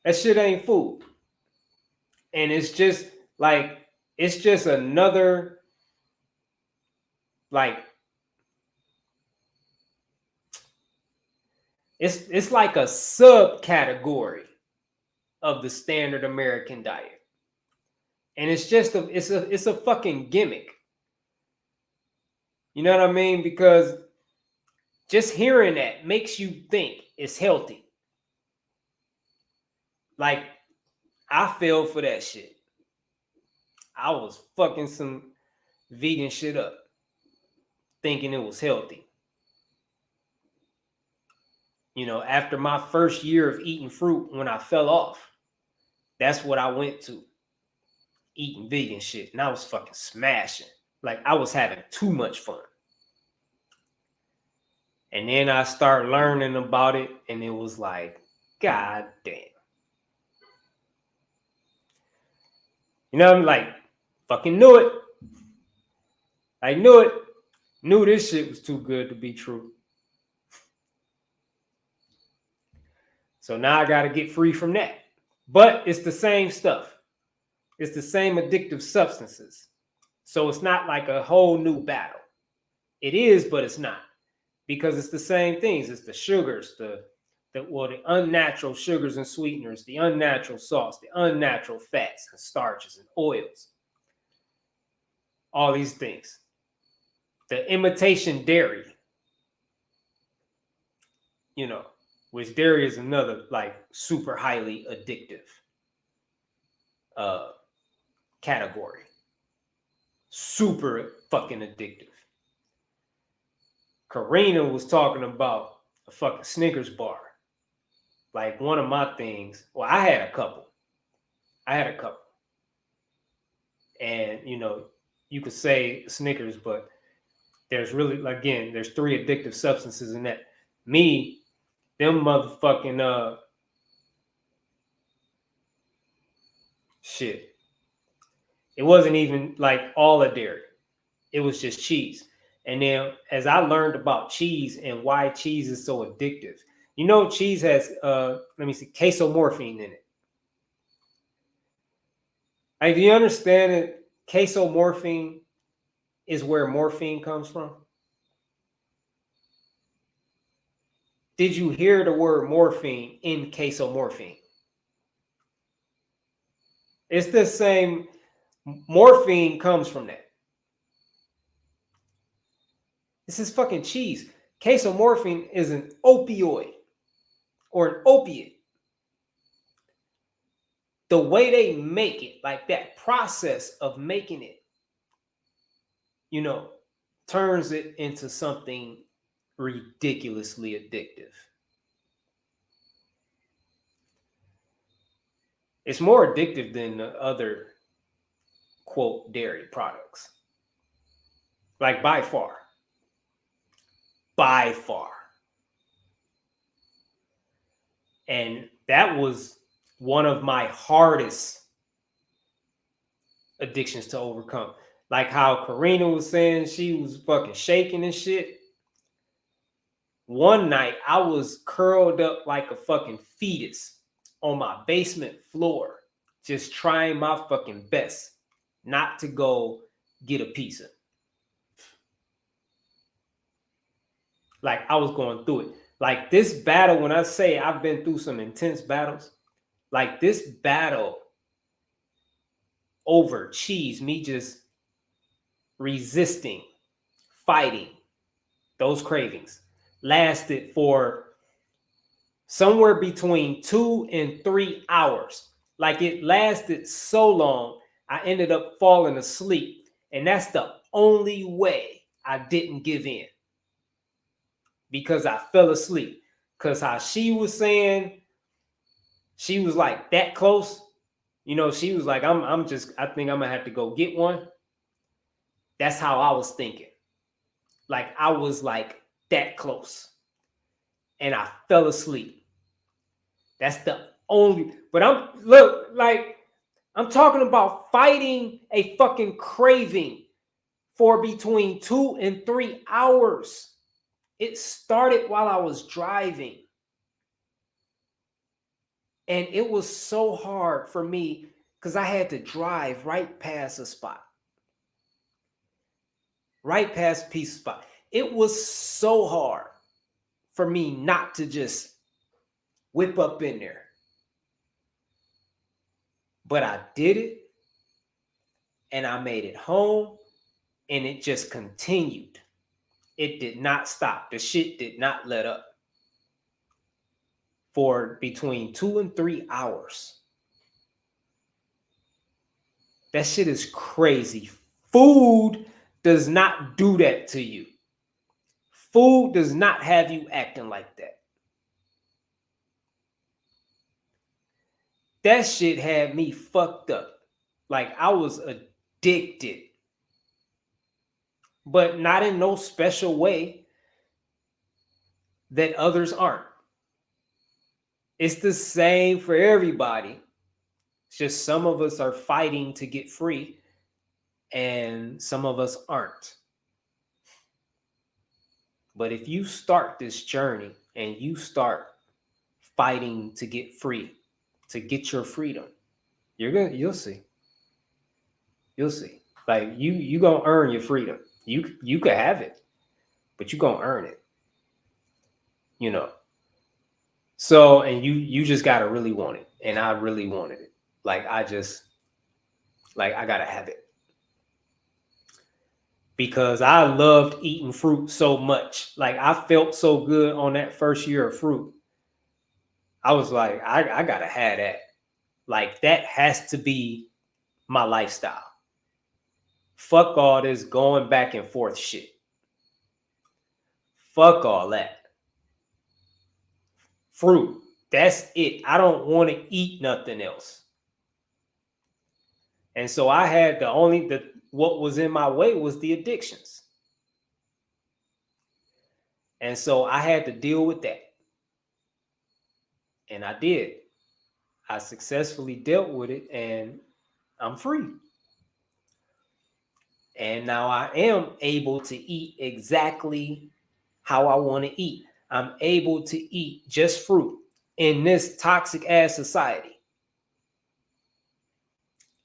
[SPEAKER 1] That shit ain't food. And it's just like, it's just another, like, it's like a subcategory of the standard American diet. And it's just it's a fucking gimmick. You know what I mean? Because just hearing that makes you think it's healthy. Like, I fell for that shit. I was fucking some vegan shit up, thinking it was healthy. You know, after my first year of eating fruit, when I fell off, that's what I went to, eating vegan shit. And I was fucking smashing. Like, I was having too much fun. And then I started learning about it, and it was like, God damn. You know, I'm like, fucking knew it. I knew it. Knew this shit was too good to be true. So now I got to get free from that. But it's the same stuff. It's the same addictive substances. So it's not like a whole new battle. It is, but it's not. Because it's the same things. It's the sugars, the unnatural sugars and sweeteners, the unnatural salts, the unnatural fats and starches and oils. All these things. The imitation dairy. You know, which dairy is another like super highly addictive category. Super fucking addictive. Karina was talking about a fucking Snickers bar. Like one of my things. Well, I had a couple. And, you know, you could say Snickers, but there's really, again, there's 3 addictive substances in that. Me, them motherfucking, shit. It wasn't even like all a dairy. It was just cheese. And then as I learned about cheese and why cheese is so addictive, you know, cheese has, casomorphine in it. Like, do you understand that casomorphine is where morphine comes from? Did you hear the word morphine in casomorphine? It's the same. Morphine comes from that. This is fucking cheese. Casomorphine is an opioid or an opiate. The way they make it, like that process of making it, you know, turns it into something ridiculously addictive. It's more addictive than the other, quote, dairy products. Like by far. By far. And that was one of my hardest addictions to overcome. Like how Karina was saying she was fucking shaking and shit. One night I was curled up like a fucking fetus on my basement floor, just trying my fucking best not to go get a pizza. Like I was going through it. Like this battle, when I say I've been through some intense battles, like this battle over cheese, me just resisting, fighting those cravings, lasted for somewhere between 2 and 3 hours. Like it lasted so long, I ended up falling asleep. And that's the only way I didn't give in. Because I fell asleep. Because how she was saying, she was like that close. You know, she was like, I think I'm gonna have to go get one. That's how I was thinking. Like I was like that close. And I fell asleep. That's the only, but I'm talking about fighting a fucking craving for between 2 and 3 hours. It started while I was driving. And it was so hard for me because I had to drive right past a spot. Right past Peace Spot. It was so hard for me not to just whip up in there. But I did it, and I made it home, and it just continued. It did not stop. The shit did not let up for between 2 and 3 hours. That shit is crazy. Food does not do that to you. Food does not have you acting like that. That shit had me fucked up. Like I was addicted. But not in no special way that others aren't. It's the same for everybody. It's just some of us are fighting to get free and some of us aren't. But if you start this journey and you start fighting to get free, to get your freedom, you'll see. You'll see. Like you gonna earn your freedom. You could have it, but you gonna earn it. You know. So, and you just gotta really want it. And I really wanted it. Like I gotta have it. Because I loved eating fruit so much. Like I felt so good on that first year of fruit. I was like, I gotta have that. Like that has to be my lifestyle. Fuck all this going back and forth shit. Fuck all that. Fruit. That's it. I don't want to eat nothing else. And so I had what was in my way was the addictions. And so I had to deal with that. And I did. I successfully dealt with it and I'm free. And now I am able to eat exactly how I want to eat. I'm able to eat just fruit in this toxic ass society.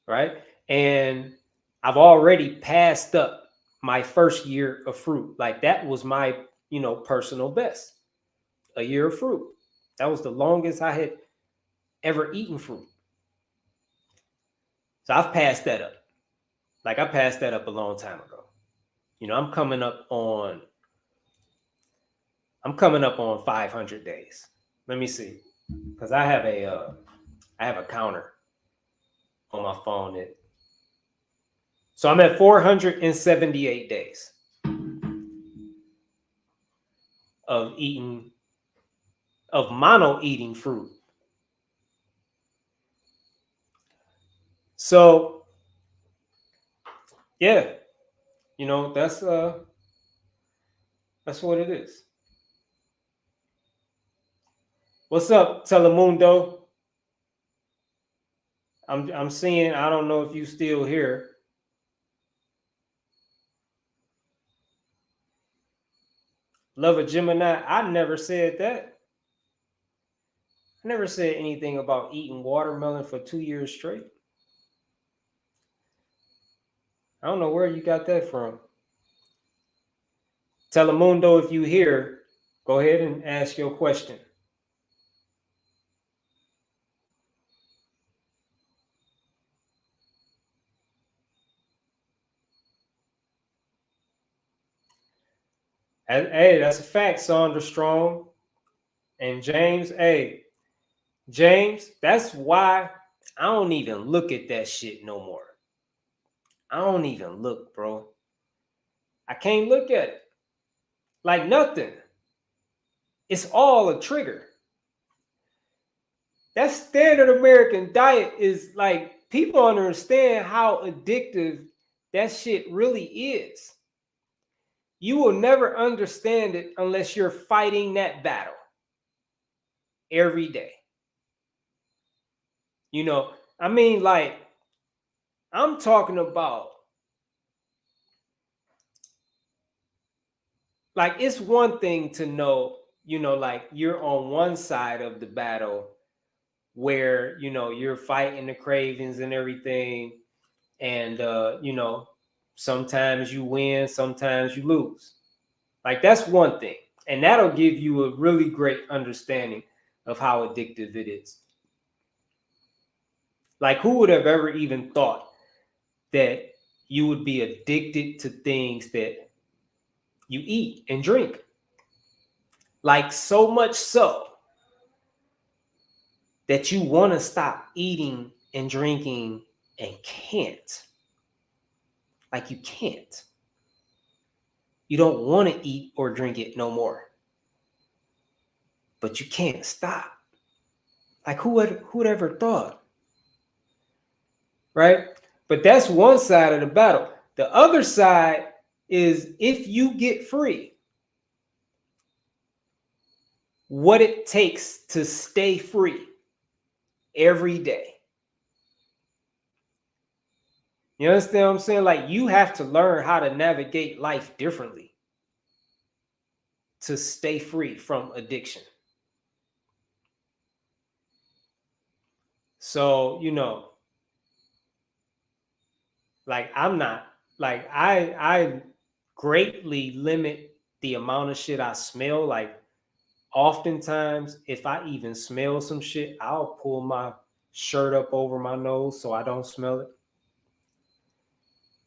[SPEAKER 1] Right? And I've already passed up my first year of fruit. Like that was my, personal best. A year of fruit. That was the longest I had ever eaten fruit. So I've passed that up. Like I passed that up a long time ago. I'm coming up on 500 days. Let me see. Because I have a counter on my phone. So I'm at 478 days of mono eating fruit. So yeah, that's what it is. What's up, Telemundo? I'm seeing, I don't know if you still here. Love a Gemini. I never said that. I never said anything about eating watermelon for 2 years straight. I don't know where you got that from. Telemundo, if you here, go ahead and ask your question. Hey, that's a fact, Sandra Strong. And James, hey, James, that's why I don't even look at that shit no more. I don't even look, bro. I can't look at it. Like nothing. It's all a trigger. That standard American diet is like, people understand how addictive that shit really is. You will never understand it unless you're fighting that battle every day. You know, I mean, like, I'm talking about, like, it's one thing to know, you know, like, you're on one side of the battle where, you know, you're fighting the cravings and everything. And, you know, sometimes you win, sometimes you lose. Like, that's one thing. And that'll give you a really great understanding of how addictive it is. Like, who would have ever even thought that you would be addicted to things that you eat and drink? Like, so much so that you want to stop eating and drinking and can't. Like, you can't. You don't want to eat or drink it no more. But you can't stop. Like, who would ever thought? Right? But that's one side of the battle. The other side is, if you get free, what it takes to stay free every day. You understand what I'm saying? Like, you have to learn how to navigate life differently to stay free from addiction. So, you know, like, I'm not, like, I greatly limit the amount of shit I smell. Like, oftentimes, if I even smell some shit, I'll pull my shirt up over my nose so I don't smell it.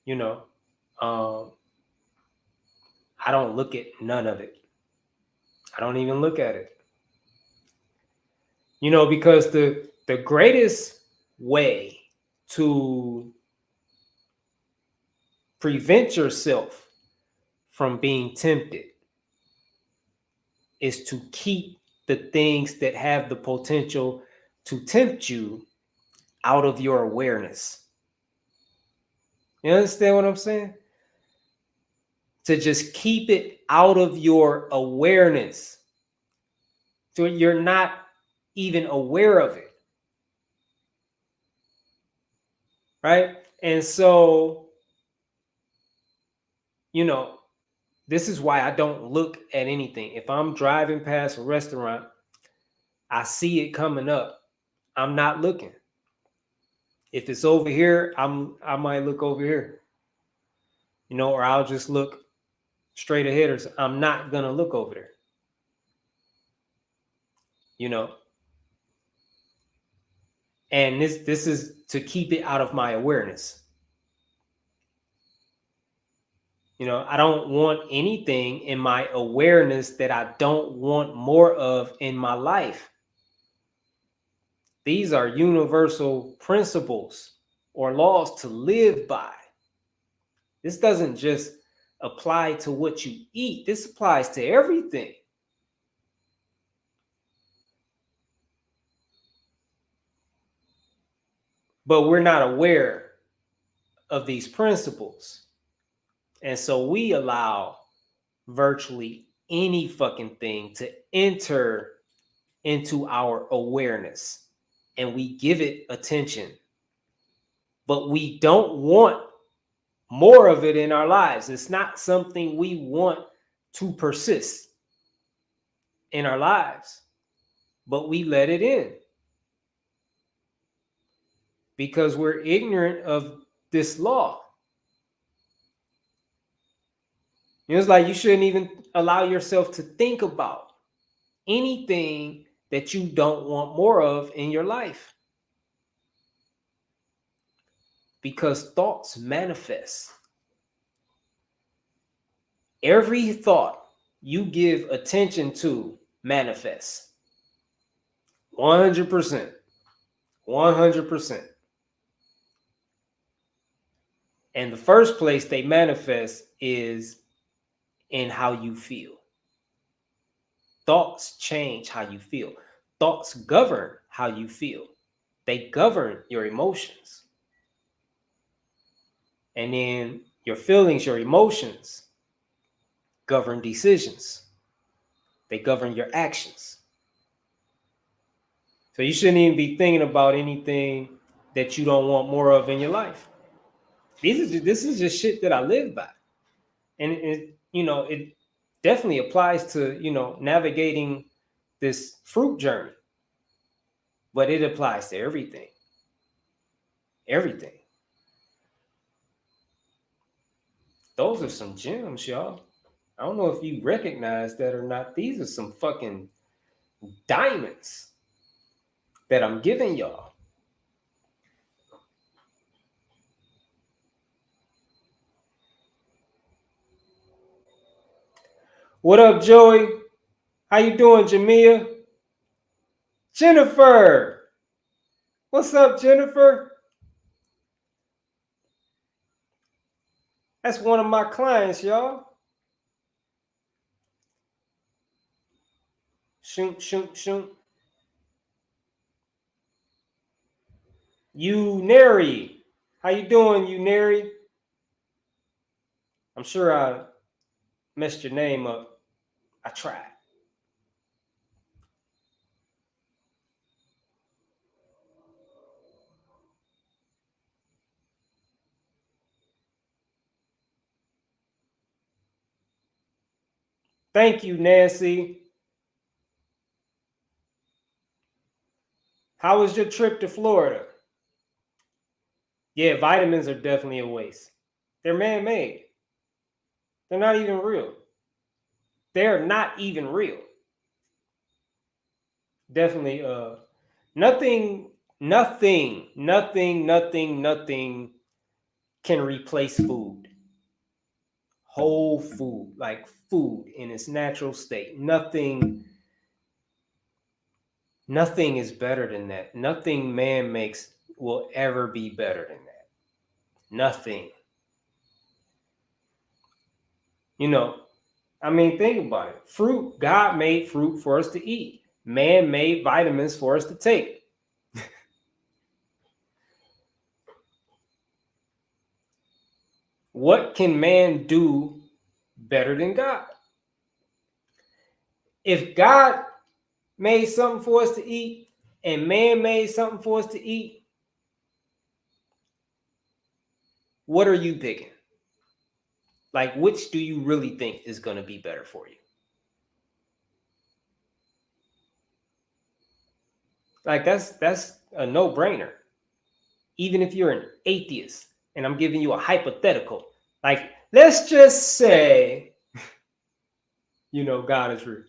[SPEAKER 1] You know, I don't look at none of it. I don't even look at it. You know, because the greatest way to prevent yourself from being tempted is to keep the things that have the potential to tempt you out of your awareness. You understand what I'm saying? To just keep it out of your awareness. So you're not even aware of it. Right? And so, you know, this is why I don't look at anything. If I'm driving past a restaurant, I see it coming up, I'm not looking. If it's over here, I might look over here. You know, or I'll just look straight ahead, or I'm not gonna look over there. You know. And this is to keep it out of my awareness. You know, I don't want anything in my awareness that I don't want more of in my life. These are universal principles or laws to live by. This doesn't just apply to what you eat. This applies to everything. But we're not aware of these principles. And so we allow virtually any fucking thing to enter into our awareness, and we give it attention. But we don't want more of it in our lives. It's not something we want to persist in our lives, but we let it in because we're ignorant of this law. You know, it's like you shouldn't even allow yourself to think about anything that you don't want more of in your life, because thoughts manifest. Every thought you give attention to manifests. 100%. 100%. And the first place they manifest is in how you feel. Thoughts change how you feel. Thoughts govern how you feel. They govern your emotions. And then your feelings, your emotions govern decisions. They govern your actions. So you shouldn't even be thinking about anything that you don't want more of in your life. This is just shit that I live by. And it definitely applies to, navigating this fruit journey. But it applies to everything. Everything. Those are some gems, y'all. I don't know if you recognize that or not. These are some fucking diamonds that I'm giving y'all. What up, Joey? How you doing, Jamia? Jennifer! What's up, Jennifer? That's one of my clients, y'all. Shoot, shoot, shoot. Unary. How you doing, Unary? I'm sure I messed your name up. I tried. Thank you, Nancy. How was your trip to Florida? Yeah, vitamins are definitely a waste. They're man-made. They're not even real. They're not even real. Definitely, nothing can replace food. Whole food, like food in its natural state. Nothing is better than that. Nothing man makes will ever be better than that. Nothing. Think about it. Fruit, God made fruit for us to eat. Man made vitamins for us to take. What can man do better than God? If God made something for us to eat and man made something for us to eat, what are you picking? Like, which do you really think is going to be better for you? Like, that's a no-brainer. Even if you're an atheist, and I'm giving you a hypothetical, like, let's just say, God is real.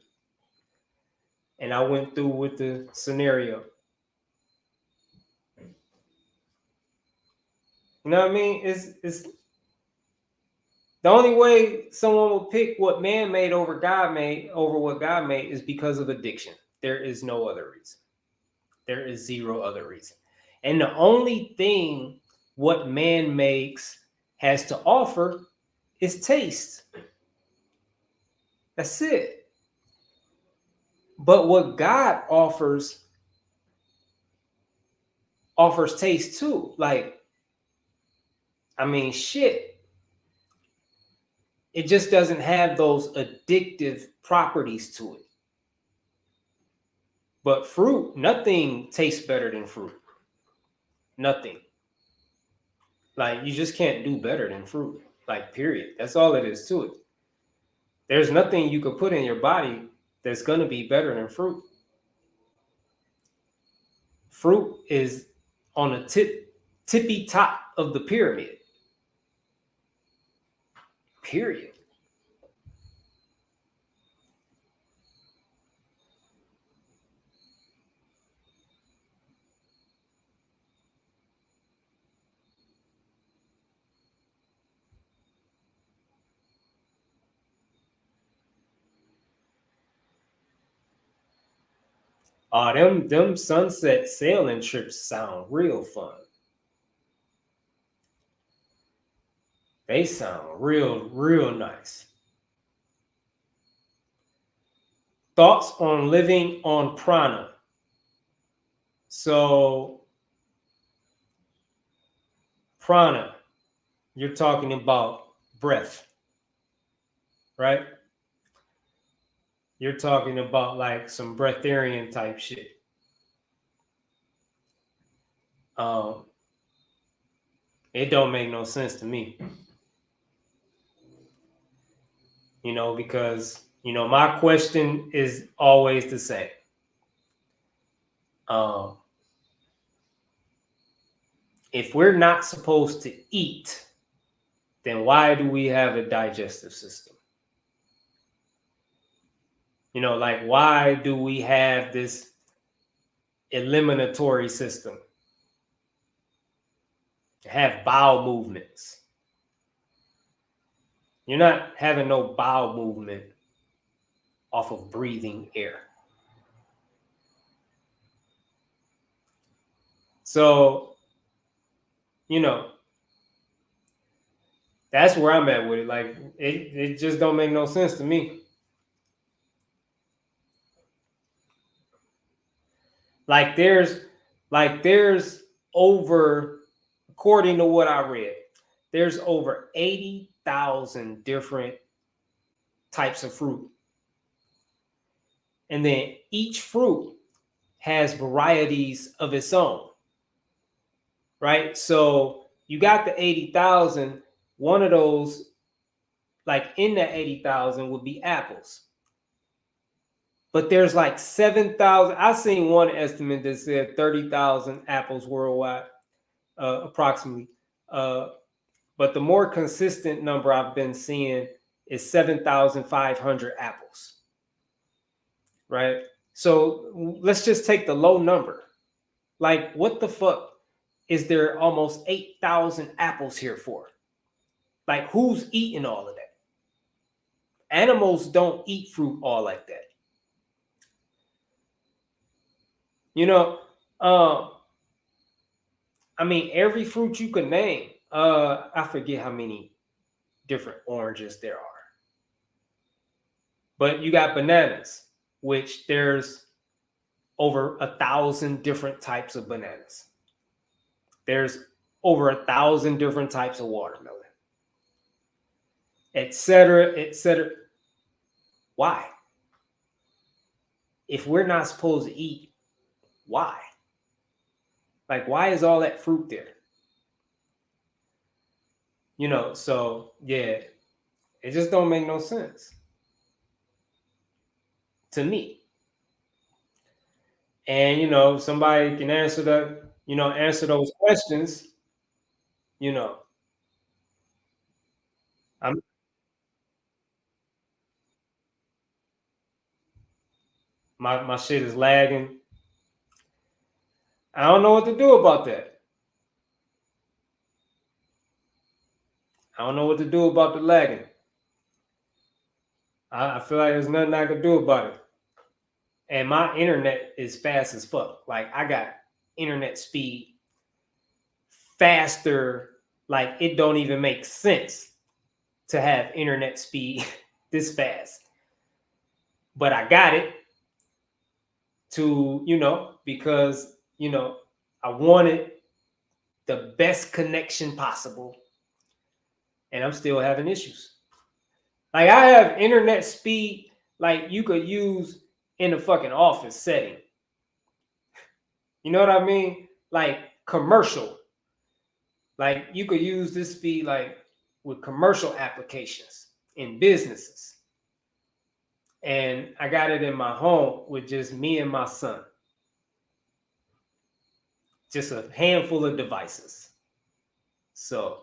[SPEAKER 1] And I went through with the scenario. You know what I mean? It's the only way someone will pick what man made over what God made is because of addiction. There is no other reason. There is zero other reason. And the only thing what man makes has to offer is taste. That's it. But what God offers taste too. Like, shit. It just doesn't have those addictive properties to it. But fruit, nothing tastes better than fruit. Nothing. Like, you just can't do better than fruit. Like, period. That's all it is to it. There's nothing you could put in your body that's going to be better than fruit. Fruit is on the tippy top of the pyramid. Period. Them sunset sailing trips sound real fun. They sound real nice. thoughts on living on prana. So prana, you're talking about breath, right? You're talking about like some breatharian type shit. It don't make no sense to me. Because my question is always the same. If we're not supposed to eat, then why do we have a digestive system? Like, why do we have this eliminatory system? Have bowel movements. You're not having no bowel movement off of breathing air. So, that's where I'm at with it. Like, it just don't make no sense to me. Like there's over, according to what I read, there's over 80,000 different types of fruit. And then each fruit has varieties of its own, right? So you got the 80,000, one of those, like in that 80,000 would be apples. But there's like 7,000. I seen one estimate that said 30,000 apples worldwide, approximately. But the more consistent number I've been seeing is 7,500 apples, right? So let's just take the low number. Like, what the fuck is there almost 8,000 apples here for? Like, who's eating all of that? Animals don't eat fruit all like that. I mean, every fruit you could name. I forget how many different oranges there are. But you got bananas, which there's over 1,000 different types of bananas. There's over 1,000 different types of watermelon, etc., etc. Why? If we're not supposed to eat, why? Like, why is all that fruit there? So yeah, it just don't make no sense to me. And somebody can answer that, answer those questions. I'm my shit is lagging. I don't know what to do about that. I don't know what to do about the lagging. I feel like there's nothing I can do about it. And my internet is fast as fuck. Like, I got internet speed faster. Like, it don't even make sense to have internet speed this fast. But I got it to, because, I wanted the best connection possible. And I'm still having issues. Like, I have internet speed like you could use in a fucking office setting. You know what I mean? Like, commercial. Like, you could use this speed like with commercial applications in businesses. And I got it in my home with just me and my son. Just a handful of devices. So,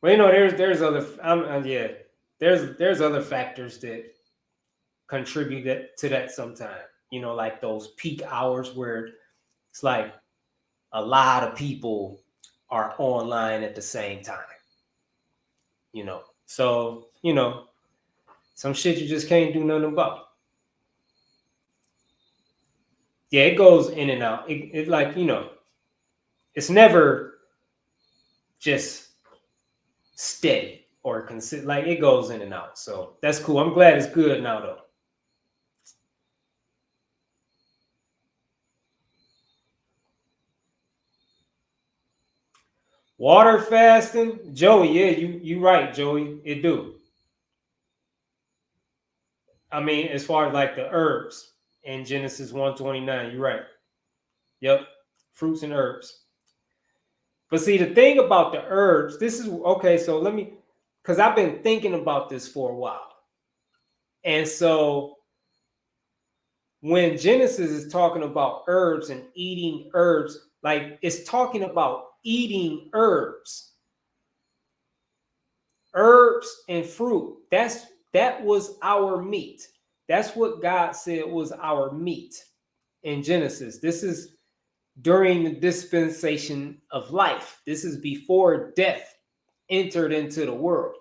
[SPEAKER 1] well, there's other there's other factors that contribute to that sometimes. Like those peak hours where it's like a lot of people are online at the same time. So some shit you just can't do nothing about. Yeah, it goes in and out. It like, it's never just steady or like it goes in and out. So that's cool. I'm glad it's good now though. Water fasting, Joey. Yeah, you right, Joey. It do. I mean, as far as like the herbs in Genesis 1:29, you're right. Yep, fruits and herbs. But see, the thing about the herbs, this is okay. So let me, because I've been thinking about this for a while, and so when Genesis is talking about herbs and eating herbs, like it's talking about eating herbs, herbs and fruit. That was our meat. That's what God said was our meat in Genesis. This is during the dispensation of life. This is before death entered into the world.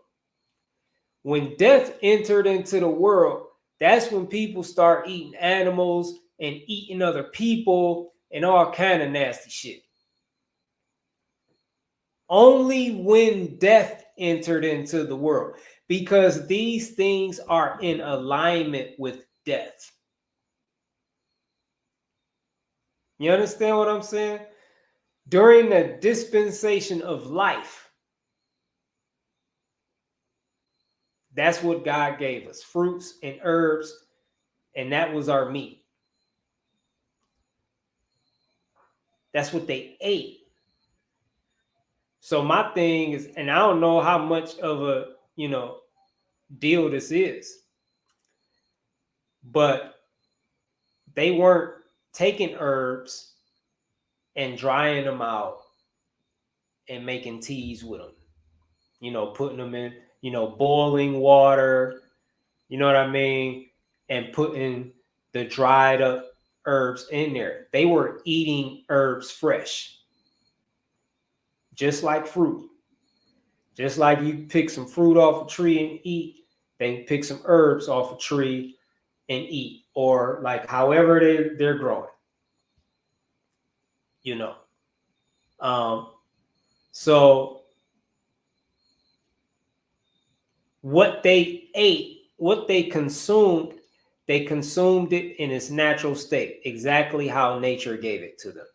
[SPEAKER 1] When death entered into the world, that's when people start eating animals and eating other people and all kind of nasty shit. Only when death entered into the world, because these things are in alignment with death. You understand what I'm saying? During the dispensation of life, that's what God gave us, fruits and herbs, and that was our meat. That's what they ate. So my thing is, and I don't know how much of a, deal this is, but they weren't taking herbs and drying them out and making teas with them, putting them in, boiling water, you know what I mean? And putting the dried up herbs in there. They were eating herbs fresh, just like fruit. Just like you pick some fruit off a tree and eat, they pick some herbs off a tree and eat, or like however they're growing, you know. So what they ate, what they consumed it in its natural state, exactly how nature gave it to them.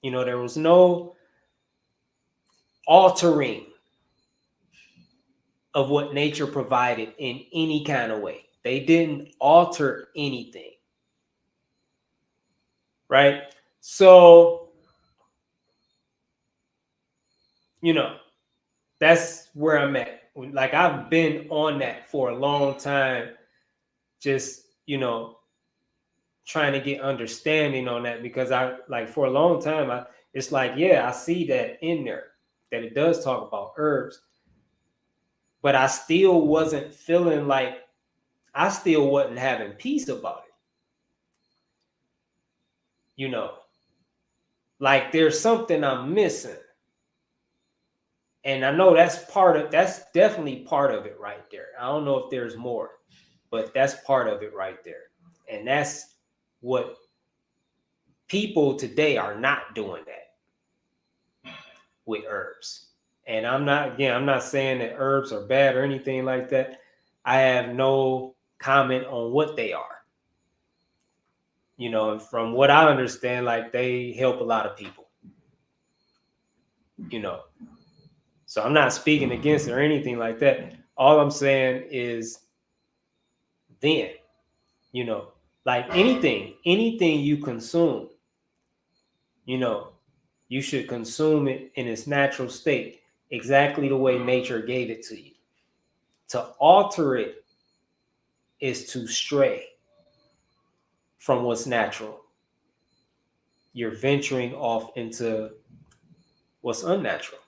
[SPEAKER 1] There was no altering of what nature provided in any kind of way. They didn't alter anything. Right? So, that's where I'm at. Like I've been on that for a long time, just, trying to get understanding on that, because I like for a long time, it's like, yeah, I see that in there, that it does talk about herbs, but I still wasn't feeling like, I still wasn't having peace about it. Like there's something I'm missing. And I know that's definitely part of it right there. I don't know if there's more, but that's part of it right there. And that's what people today are not doing that with herbs. And I'm not saying that herbs are bad or anything like that. I have no comment on what they are. And from what I understand, like they help a lot of people. So I'm not speaking against it or anything like that. All I'm saying is then, like anything you consume, you should consume it in its natural state, exactly the way nature gave it to you. To alter it is to stray from what's natural. You're venturing off into what's unnatural.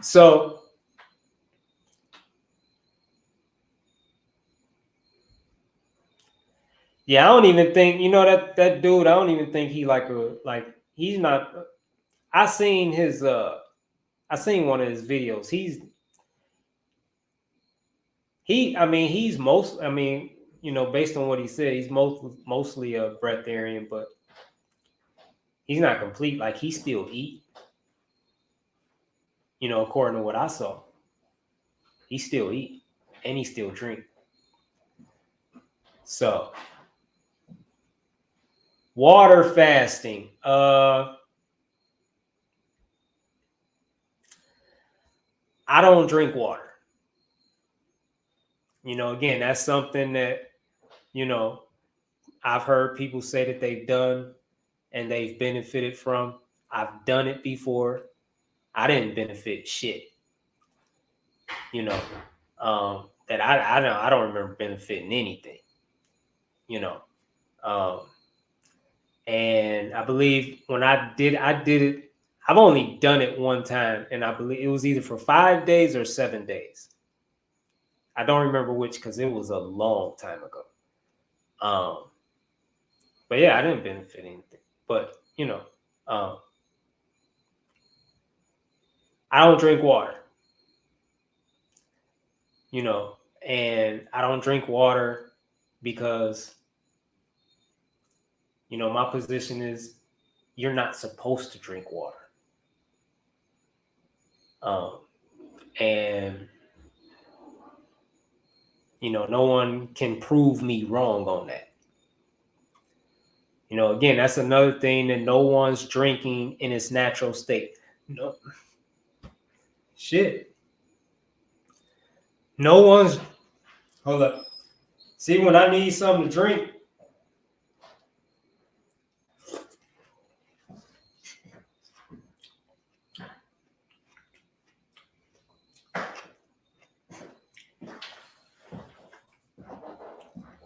[SPEAKER 1] So yeah, I don't even think, that dude, I don't even think he he's not. I seen one of his videos. Based on what he said, he's mostly a breatharian, but he's not complete. Like he still eat. according to what I saw. He still eat and he still drink. So water fasting. I don't drink water. Again, that's something that, I've heard people say that they've done and they've benefited from. I've done it before. I didn't benefit shit. That I don't remember benefiting anything. And I believe when I did it. I've only done it one time, and I believe it was either for 5 days or 7 days. I don't remember which because it was a long time ago. But yeah, I didn't benefit anything. But I don't drink water. And I don't drink water because my position is you're not supposed to drink water. And no one can prove me wrong on that. Again, that's another thing that no one's drinking in its natural state. No shit. No one's. Hold up. See, when I need something to drink,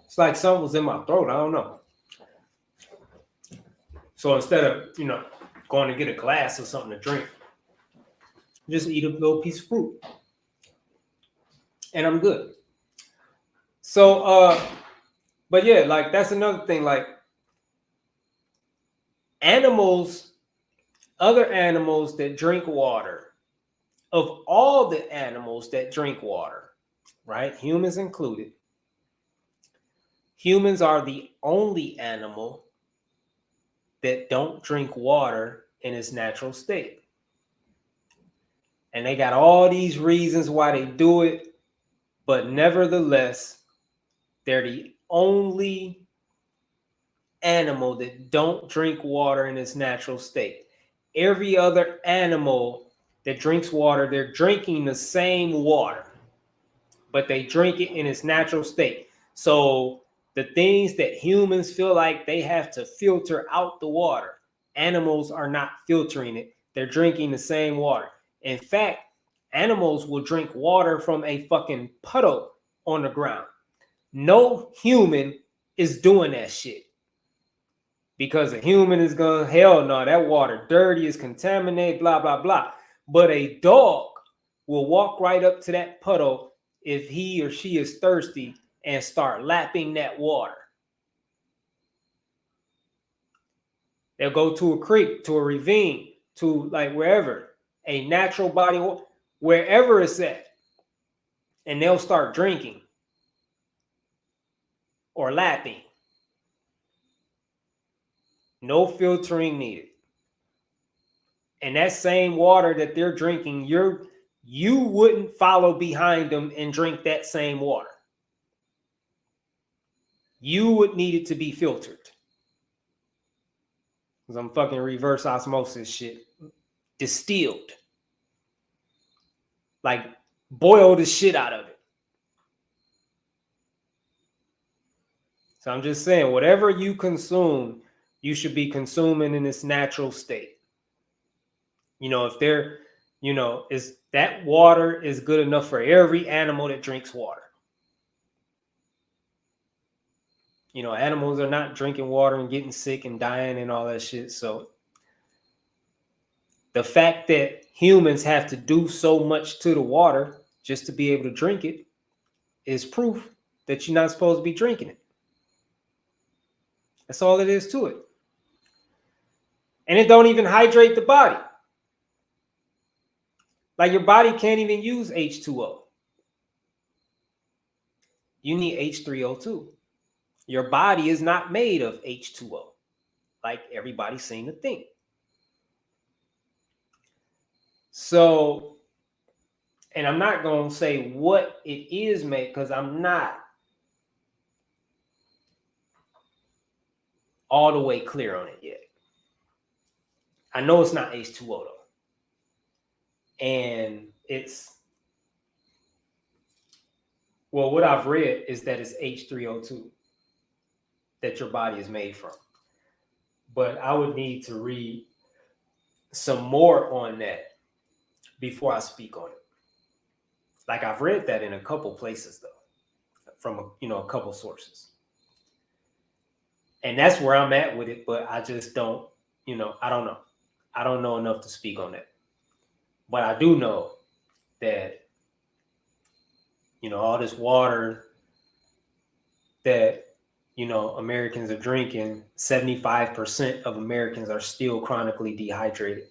[SPEAKER 1] it's like something was in my throat. I don't know. So instead of, going to get a glass or something to drink, just eat a little piece of fruit. And I'm good. So, but yeah, like that's another thing. Like animals, other animals that drink water, of all the animals that drink water, right? Humans included. Humans are the only animal that don't drink water in its natural state. And they got all these reasons why they do it, but nevertheless, they're the only animal that don't drink water in its natural state. Every other animal that drinks water, they're drinking the same water, but they drink it in its natural state. So the things that humans feel like they have to filter out the water, animals are not filtering it. They're drinking the same water. In fact, animals will drink water from a fucking puddle on the ground. No human is doing that shit. Because a human is going, hell no, that water dirty, is contaminated, blah, blah, blah. But a dog will walk right up to that puddle if he or she is thirsty and start lapping that water. They'll go to a creek, to a ravine, to like wherever, a natural body, wherever it's at, and they'll start drinking or lapping. No filtering needed. And that same water that they're drinking, you wouldn't follow behind them and drink that same water. You would need it to be filtered. Because I'm fucking reverse osmosis shit. Distilled. Like, boil the shit out of it. So I'm just saying, whatever you consume, you should be consuming in its natural state. If they're, is that water is good enough for every animal that drinks water. Animals are not drinking water and getting sick and dying and all that shit. So the fact that humans have to do so much to the water just to be able to drink it is proof that you're not supposed to be drinking it. That's all it is to it. And it don't even hydrate the body. Like your body can't even use H2O. You need H3O2. Your body is not made of H2O, like everybody seems to think. So And I'm not going to say what it is made because I'm not all the way clear on it yet. I know it's not H2O though. And it's, well, what I've read is that it's H3O2 that your body is made from. But I would need to read some more on that before I speak on it. Like I've read that in a couple places though, from a couple sources. And that's where I'm at with it, but I just don't, I don't know. I don't know enough to speak on that. But I do know that, all this water that, Americans are drinking, 75% of Americans are still chronically dehydrated.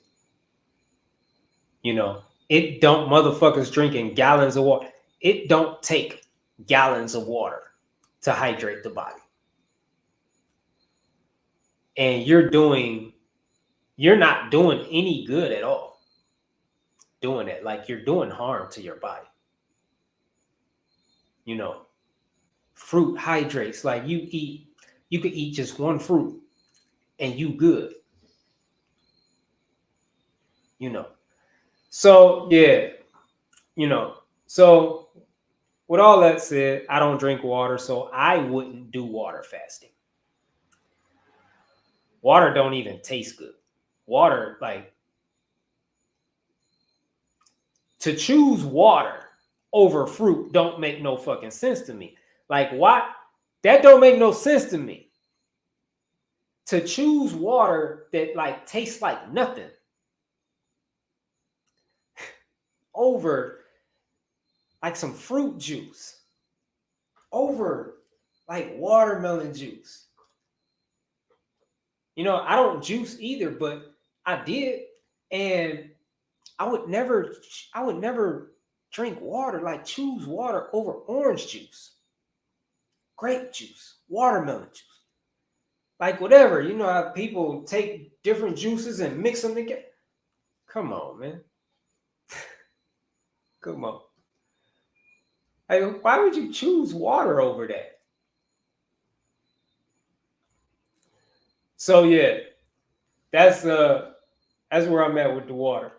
[SPEAKER 1] It don't motherfuckers drinking gallons of water. It don't take gallons of water to hydrate the body. And you're not doing any good at all doing it. Like you're doing harm to your body. Fruit hydrates. Like you could eat just one fruit and you good. So yeah, so with all that said, I don't drink water, so I wouldn't do water fasting. Water don't even taste good. Water, like, to choose water over fruit don't make no fucking sense to me. Like, why? That don't make no sense to me. To choose water that like tastes like nothing over like some fruit juice, over like watermelon juice. I don't juice either, but I did, and I would never drink water, like choose water over orange juice, grape juice, watermelon juice. Like whatever, how people take different juices and mix them together. Come on, man. Come on. Like, why would you choose water over that? So yeah, that's where I'm at with the water.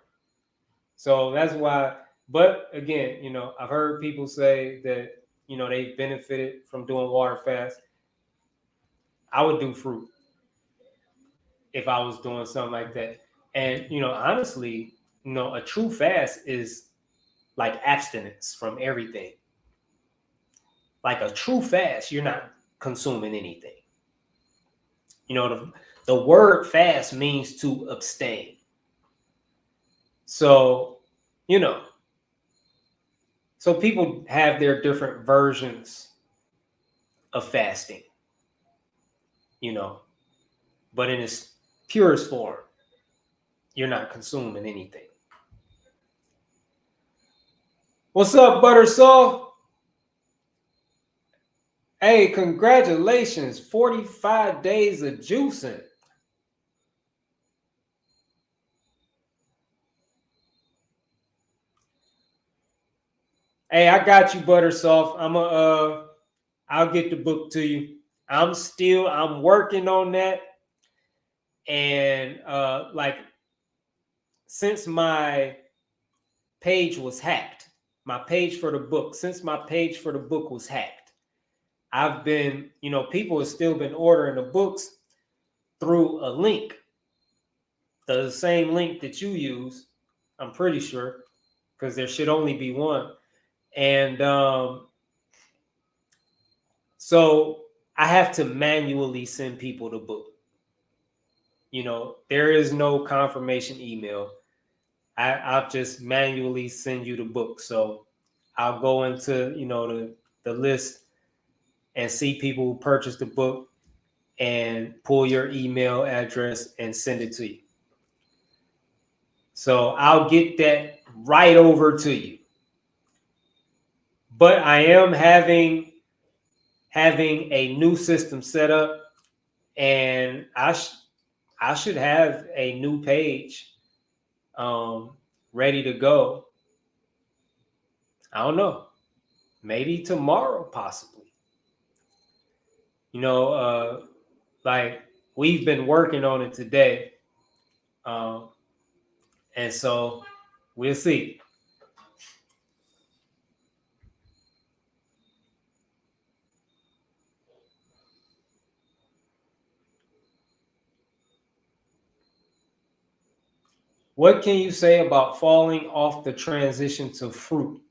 [SPEAKER 1] So that's why. But again, I've heard people say that they've benefited from doing water fast. I would do fruit if I was doing something like that. And honestly, a true fast is like abstinence from everything. Like a true fast, you're not consuming anything. The word fast means to abstain. So, so people have their different versions of fasting, but in its purest form, you're not consuming anything. What's up, Butter Soft? Hey, congratulations, 45 days of juicing. Hey, I got you, Butter Soft. I'll get the book to you. I'm working on that. And like since my page was hacked, since my page for the book was hacked, I've been, people have still been ordering the books through a link. The same link that you use, I'm pretty sure, because there should only be one. And so I have to manually send people the book. There is no confirmation email. I'll just manually send you the book. So I'll go into, the list and see people who purchased the book and pull your email address and send it to you. So I'll get that right over to you. But I am having a new system set up, and I should have a new page ready to go I don't know. Maybe tomorrow, possibly. Like we've been working on it today. And so we'll see. What can you say about falling off the transition to fruit?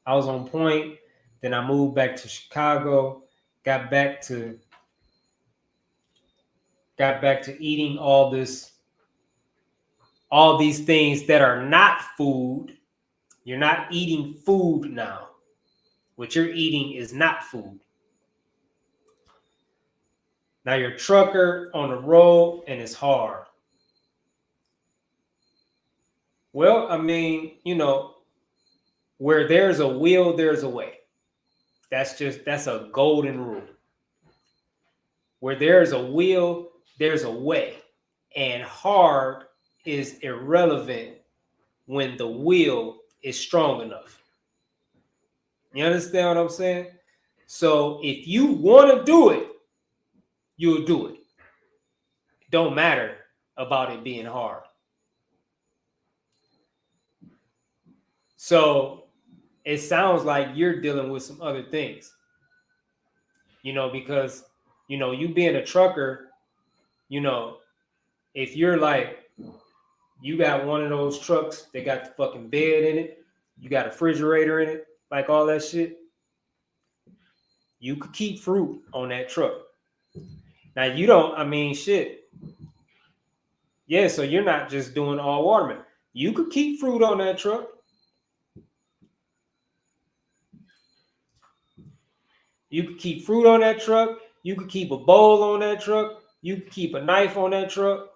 [SPEAKER 1] I was on point, then I moved back to Chicago, got back to eating all these things that are not food. You're not eating food now. What you're eating is not food. Now you're a trucker on the road and it's hard. Well, I mean, where there's a will, there's a way. That's a golden rule. Where there's a will, there's a way. And hard is irrelevant when the will is strong enough. You understand what I'm saying? So if you want to do it, you'll do it. It don't matter about it being hard. So it sounds like you're dealing with some other things. Because, you being a trucker, if you're like, you got one of those trucks that got the fucking bed in it, you got a refrigerator in it, like all that shit, you could keep fruit on that truck. Now you don't, I mean, shit. Yeah, so you're not just doing all watermelon. You could keep fruit on that truck. You could keep fruit on that truck. You could keep a bowl on that truck. You could keep a knife on that truck.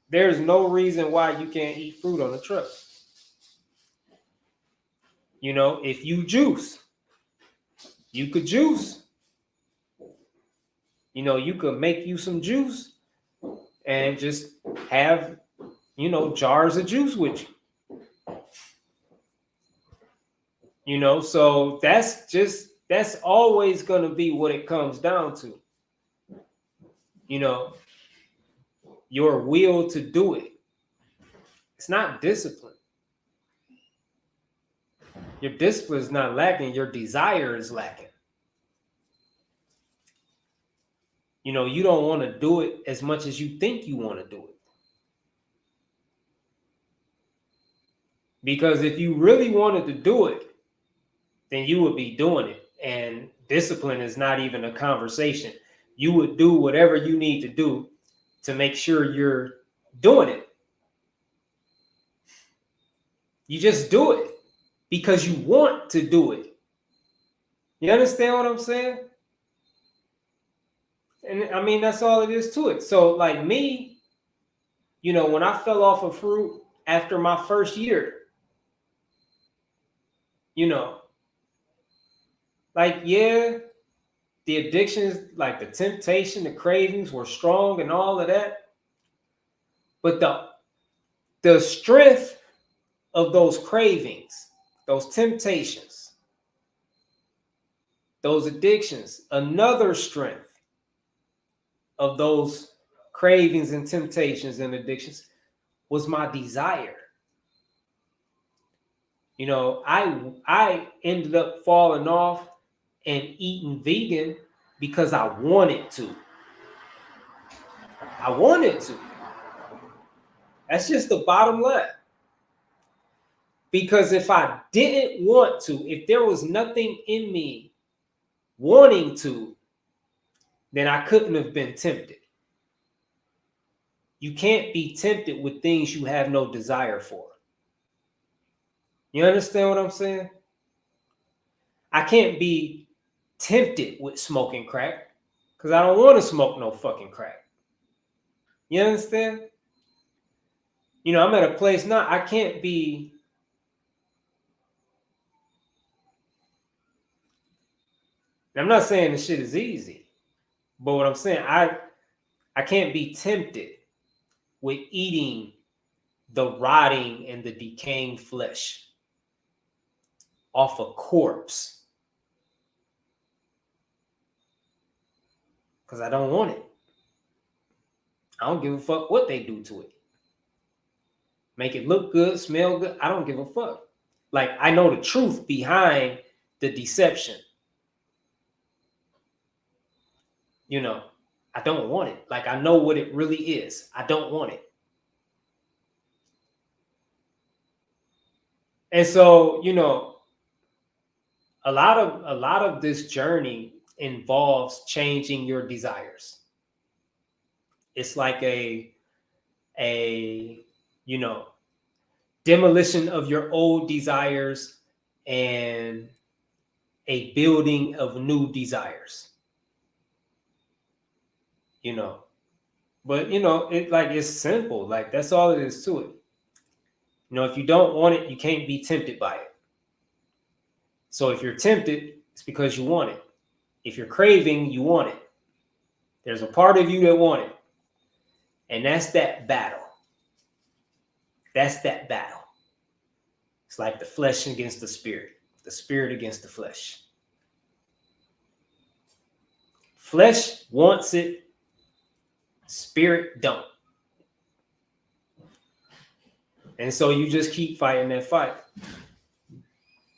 [SPEAKER 1] There's no reason why you can't eat fruit on the truck. If you juice, you could juice. You could make you some juice and just have, jars of juice with you. So that's always going to be what it comes down to. Your will to do it. It's not discipline. Your discipline is not lacking. Your desire is lacking. You don't want to do it as much as you think you want to do it. Because if you really wanted to do it, then you would be doing it. And discipline is not even a conversation. You would do whatever you need to do to make sure you're doing it. You just do it because you want to do it. You understand what I'm saying? And I mean, that's all it is to it. So like me, when I fell off of fruit after my first year, like, yeah, the addictions, like the temptation, the cravings were strong and all of that. But the strength of those cravings, those temptations, those addictions, another strength of those cravings and temptations and addictions was my desire. I ended up falling off and eating vegan because I wanted to. I wanted to. That's just the bottom line. Because if I didn't want to, if there was nothing in me wanting to, then I couldn't have been tempted. You can't be tempted with things you have no desire for. You understand what I'm saying? I can't be tempted with smoking crack because I don't want to smoke no fucking crack. You understand? I'm at a place now, I can't be. I'm not saying this shit is easy, but what I'm saying, I can't be tempted with eating the rotting and the decaying flesh. off a corpse because I don't want it. I don't give a fuck what they do to it. Make it look good, smell good. I don't give a fuck. Like, I know the truth behind the deception. You know, I don't want it. Like, I know what it really is. I don't want it. And so, you know, a lot of this journey involves changing your desires. It's like a you know, demolition of your old desires and a building of new desires. You know, but you know, it's simple. Like, that's all it is to it. You know, if you don't want it, you can't be tempted by it. So if you're tempted, it's because you want it. If you're craving, you want it. There's a part of you that want it. And that's that battle. That's that battle. It's like the flesh against the spirit against the flesh. Flesh wants it, spirit don't. And so you just keep fighting that fight,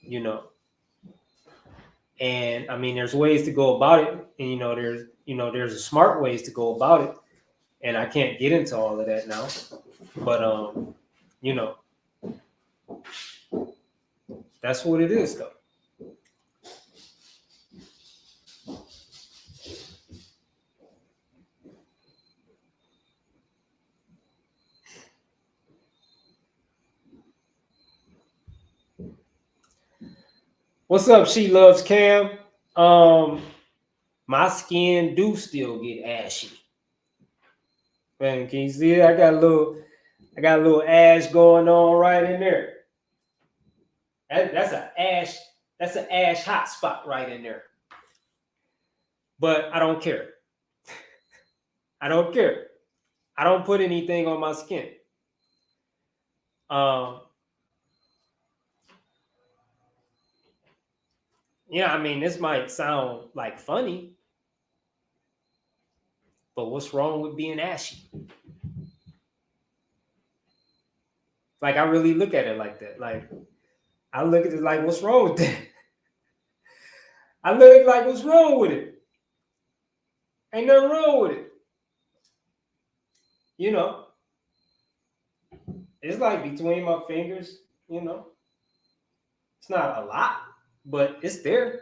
[SPEAKER 1] you know. And I mean, there's ways to go about it. And there's a smart ways to go about it. And I can't get into all of that now. But you know, that's what it is though. What's up, She Loves Cam? My skin do still get ashy. Man, can you see it? I got a little ash going on right in there. That's an ash hot spot right in there. But I don't care. I don't care. I don't put anything on my skin. Yeah, I mean, this might sound like funny, but what's wrong with being ashy? Like, I really look at it like that. Like, I look at it like, what's wrong with that? I look at it like, what's wrong with it? Ain't nothing wrong with it. You know, it's like between my fingers, you know. It's not a lot, but it's there.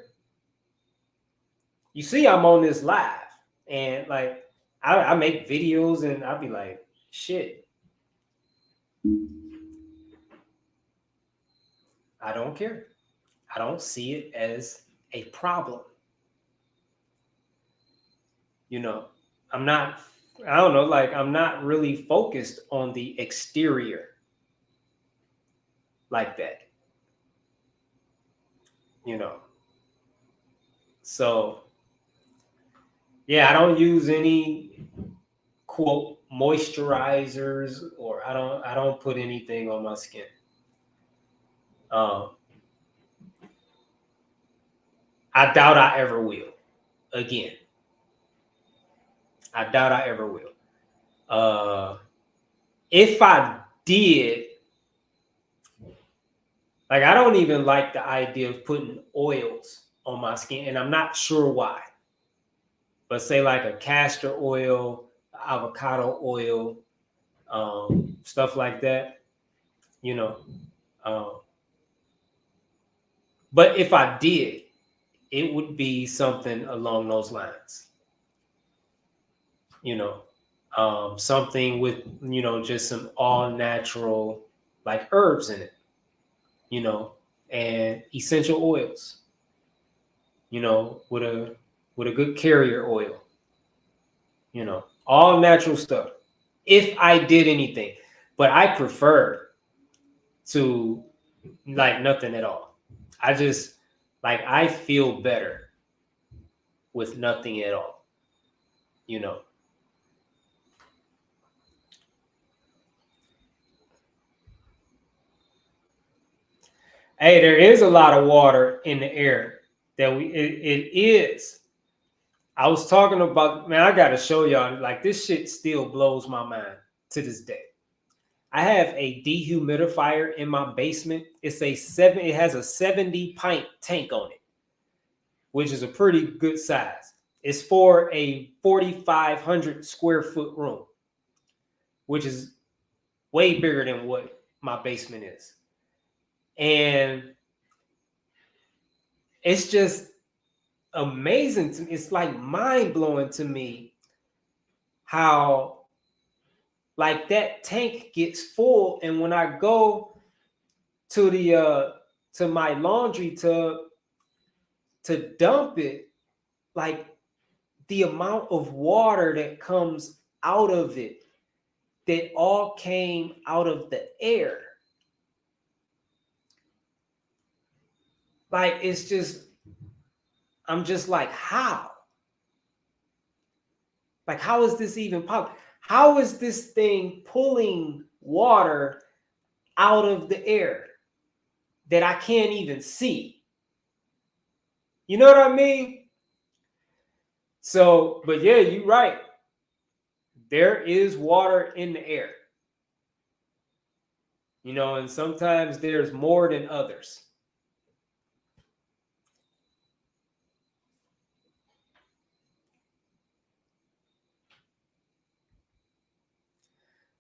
[SPEAKER 1] You see, I'm on this live, and like, I make videos, and I'll be like, shit. I don't care. I don't see it as a problem. You know, I'm not really focused on the exterior like that. You know. So, yeah, I don't use any quote moisturizers, or I don't put anything on my skin. I doubt I ever will. Again, I doubt I ever will. If I did, like, I don't even like the idea of putting oils on my skin, and I'm not sure why. But say like a castor oil, avocado oil, stuff like that, you know. But if I did, it would be something along those lines. You know, something with, you know, just some all natural, like, herbs in it, you know, and essential oils, you know, with a good carrier oil, you know, all natural stuff. If I did anything, but I prefer to, like, nothing at all. I just, like, I feel better with nothing at all, you know. Hey, there is a lot of water in the air it is. I was talking about, man, I got to show y'all, like, this shit still blows my mind to this day. I have a dehumidifier in my basement. It has a 70 pint tank on it, which is a pretty good size. It's for a 4,500 square foot room, which is way bigger than what my basement is. And it's just amazing to me. It's like mind blowing to me how, like, that tank gets full, and when I go to the to my laundry tub to dump it, like, the amount of water that comes out of it, that all came out of the air. Like, it's just, I'm just like, how? Like, how is this even possible? How is this thing pulling water out of the air that I can't even see? You know what I mean? So, but yeah, you're right. There is water in the air. You know, and sometimes there's more than others.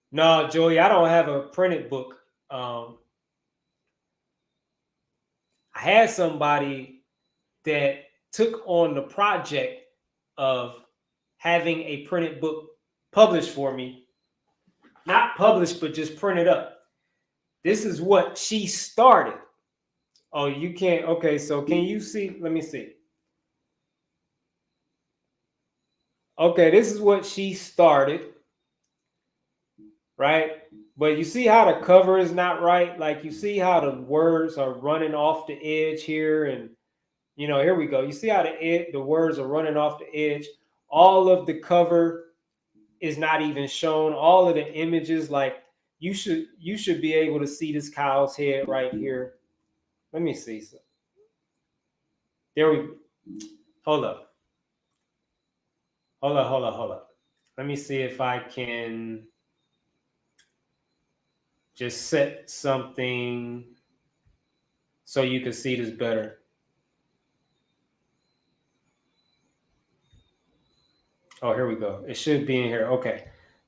[SPEAKER 1] No, Joey, I don't have a printed book. I had somebody that took on the project of having a printed book published for me. Not published, but just printed up. This is what she started. Oh, you can't. Okay, so can you see? Let me see. Okay, this is what she started, right? But you see how the cover is not right? Like, you see how the words are running off the edge here, and here we go. You see how the words are running off the edge. All of the cover is not even shown. All of the images, like, you should be able to see this cow's head right here. Let me see. There we. Hold up. Hold up. Let me see if I can just set something so you can see this better. Oh, here we go. It should be in here. Okay.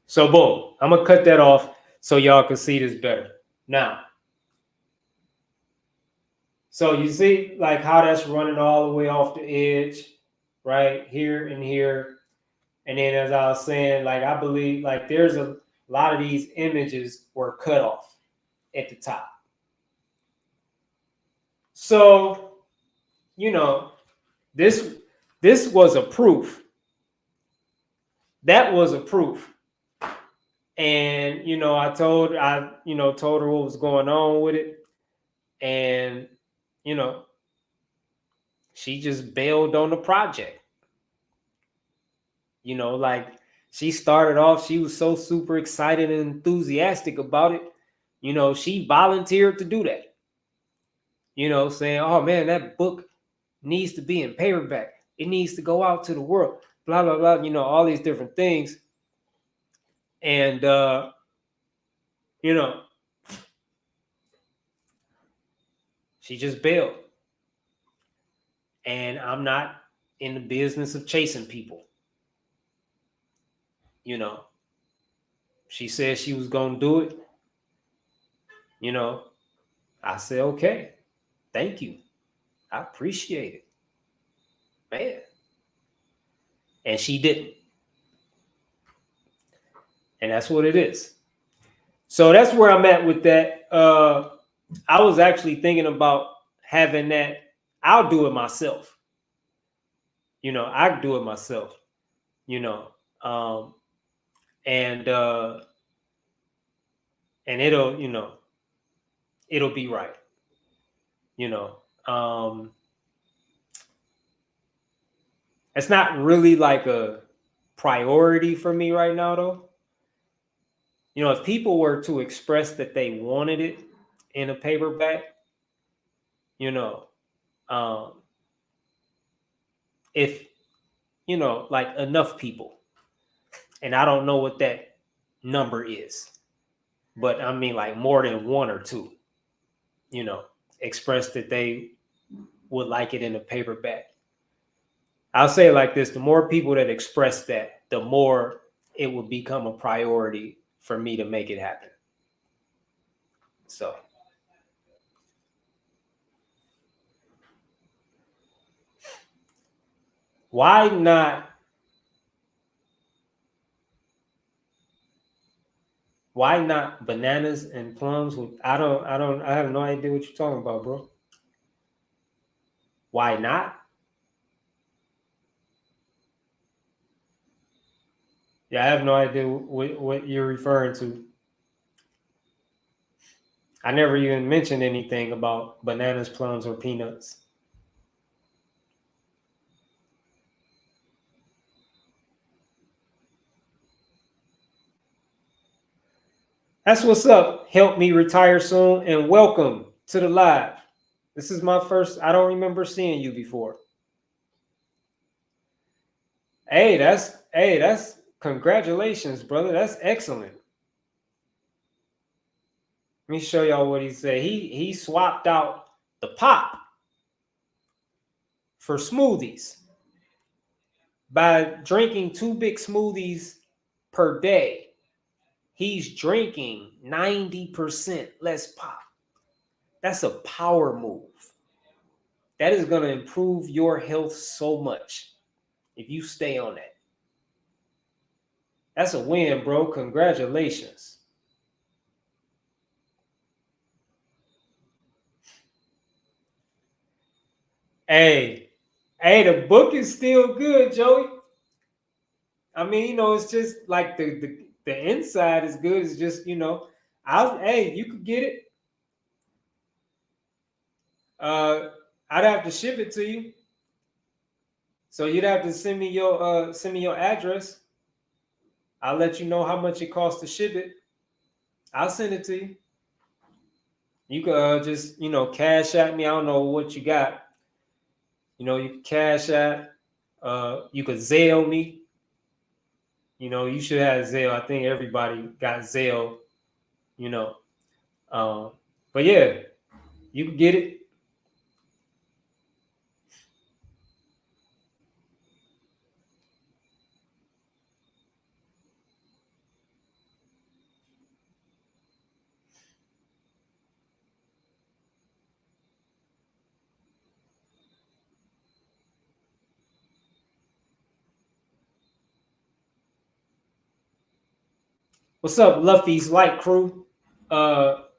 [SPEAKER 1] So boom, I'm gonna cut that off so y'all can see this better. Now, so you see, like, how that's running all the way off the edge, right here and here. And then, as I was saying, like, I believe, like, there's a lot of these images were cut off at the top. So, this was a proof. That was a proof. And, I told her what was going on with it. And, she just bailed on the project. Like, she started off, she was so super excited and enthusiastic about it. She volunteered to do that. Saying, oh man, that book needs to be in paperback. It needs to go out to the world. Blah, blah, blah, all these different things. And, she just bailed. And I'm not in the business of chasing people. She said she was going to do it. I said, okay, thank you. I appreciate it, man. And she didn't. And that's what it is. So that's where I'm at with that. I was actually thinking about having that. I'll do it myself. I do it myself. And it'll, it'll be right. It's not really like a priority for me right now, though. If people were to express that they wanted it in a paperback, you know, if, like enough people, and I don't know what that number is, but I mean like more than one or two, express that they would like it in a paperback. I'll say it like this: the more people that express that, the more it would become a priority for me to make it happen. So why not bananas and plums with I have no idea what you're talking about, bro. Why not? Yeah, I have no idea what you're referring to. I never even mentioned anything about bananas, plums, or peanuts. That's what's up. Help me retire soon, and welcome to the live. This is my first. I don't remember seeing you before. That's congratulations, brother. That's excellent. Let me show y'all what he said. He swapped out the pop for smoothies by drinking 2 big smoothies per day. He's drinking 90% less pop. That's a power move. That is going to improve your health so much if you stay on that. That's a win, bro. Congratulations. Hey, the book is still good, Joey. I mean, it's just like the inside is good. It's just, you could get it. I'd have to ship it to you. So you'd have to send me your address. I'll let you know how much it costs to ship it. I'll send it to you. You could just, cash at me. I don't know what you got. You can cash at. You could Zelle me. You should have Zelle. I think everybody got Zelle. You know, but yeah, you can get it. What's up, Luffy's Light Crew? Let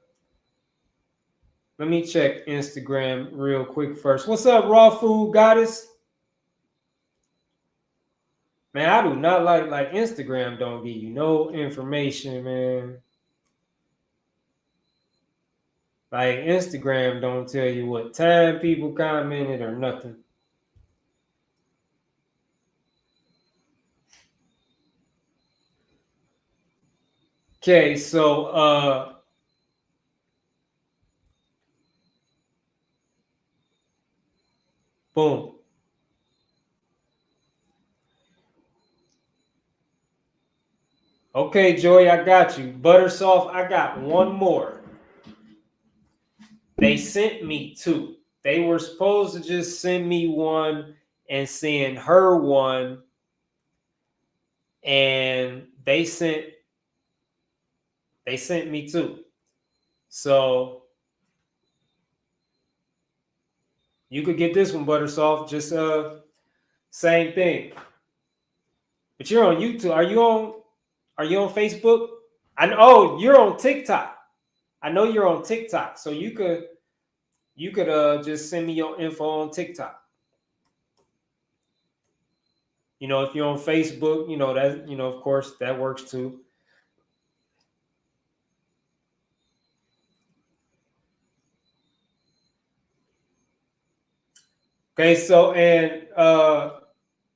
[SPEAKER 1] me check Instagram real quick first. What's up, Raw Food Goddess? Man, I do not like Instagram. Don't give you no information, man. Like Instagram don't tell you what time people commented or nothing. Okay, so boom. Okay, Joey, I got you. Buttersoft, I got one more. They sent me two. They were supposed to just send me one and send her one. And they sent me two. So you could get this one, Buttersoft. Just same thing. But you're on YouTube. Are you on Facebook? You're on TikTok. I know you're on TikTok. So you could just send me your info on TikTok. If you're on Facebook, that, of course that works too. Okay, so and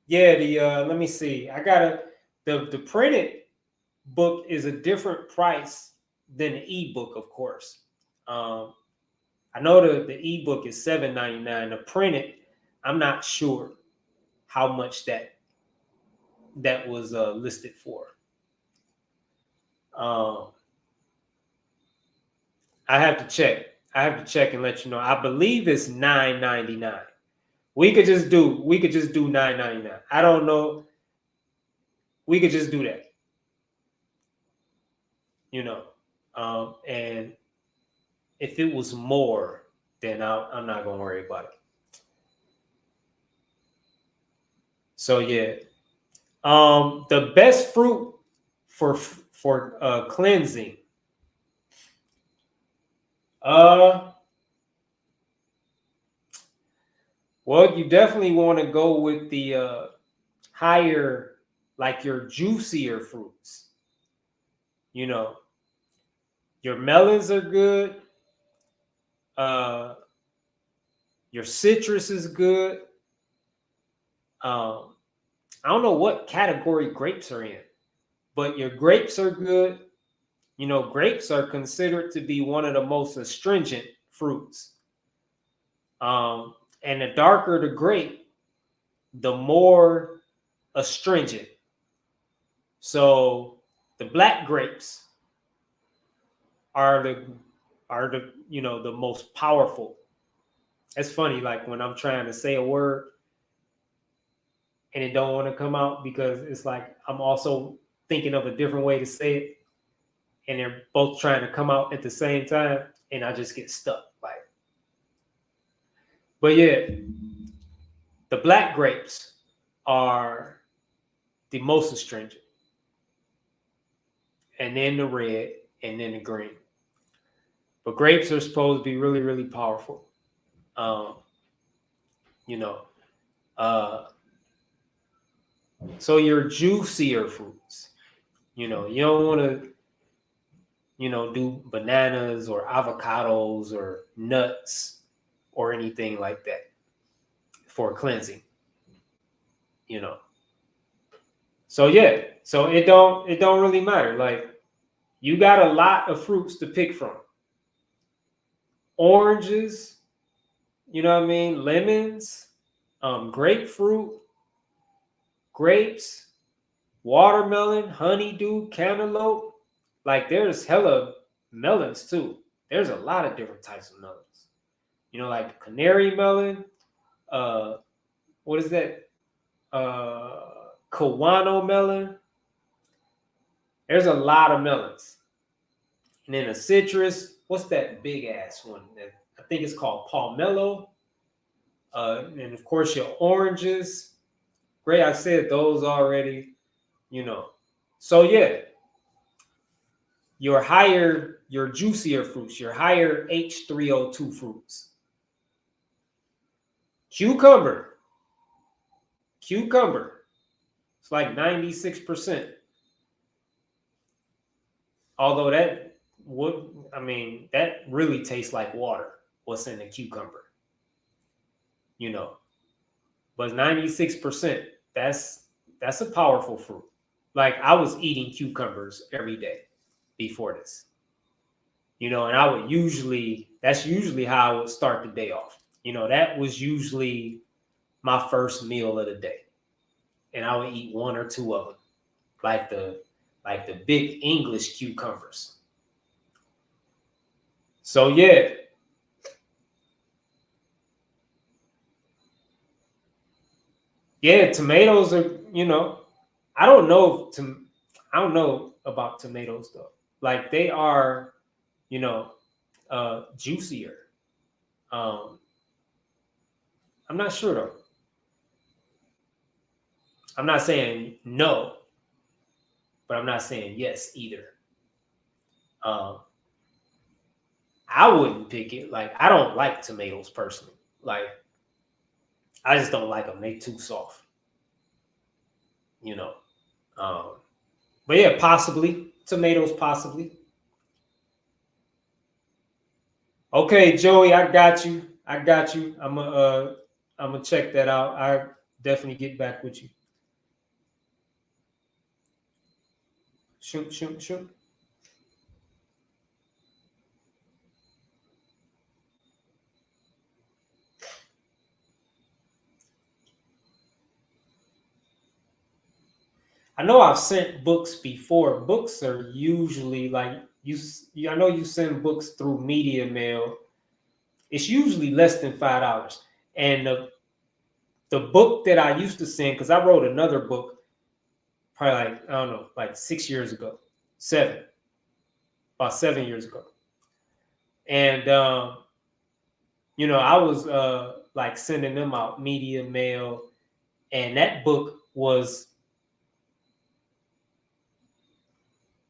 [SPEAKER 1] yeah, the let me see. I got the printed book is a different price than the ebook, of course. I know the ebook is $7.99. The printed, I'm not sure how much that was listed for. I have to check. And let you know. I believe it's $9.99. We could just do $9.99. I don't know. We could just do that. And if it was more, then I'm not gonna worry about it. So yeah, the best fruit for cleansing. Well, you definitely want to go with the higher, like your juicier fruits. Your melons are good. Your citrus is good. I don't know what category grapes are in, but your grapes are good. Grapes are considered to be one of the most astringent fruits. And the darker the grape, the more astringent. So the black grapes are the the most powerful. It's funny, like when I'm trying to say a word and it don't want to come out because it's like I'm also thinking of a different way to say it, and they're both trying to come out at the same time, and I just get stuck. But yeah, the black grapes are the most astringent, and then the red, and then the green. But grapes are supposed to be really, really powerful. You know, so your juicier fruits. You don't want to, do bananas or avocados or nuts or anything like that for cleansing. So yeah, so it don't really matter. Like you got a lot of fruits to pick from. Oranges, lemons, grapefruit, grapes, watermelon, honeydew, cantaloupe. Like there's hella melons too. There's a lot of different types of melons. Like canary melon, what is that? Kawano melon. There's a lot of melons. And then a citrus, what's that big ass one? I think it's called pomelo. And of course your oranges. Great, I said those already. So yeah, your juicier fruits, your higher H3O2 fruits. Cucumber. It's like 96%. Although that really tastes like water, what's in the cucumber. But 96%, that's a powerful fruit. Like I was eating cucumbers every day before this. And that's usually how I would start the day off. That was usually my first meal of the day. And I would eat one or two of them. Like the big English cucumbers. So yeah. Yeah, tomatoes are, I don't know about tomatoes though. Like they are, juicier. I'm not sure though. I'm not saying no, but I'm not saying yes either. I wouldn't pick it. Like I don't like tomatoes personally. Like I just don't like them. They too soft. But yeah, possibly tomatoes. Possibly. Okay, Joey, I got you. I'm gonna check that out. I definitely get back with you. Shoot. I know I've sent books before. Books are usually like I know you send books through media mail. It's usually less than $5. And the book that I used to send, because I wrote another book probably like, I don't know, like 6 years ago, about 7 years ago. And, I was like sending them out media mail. And that book was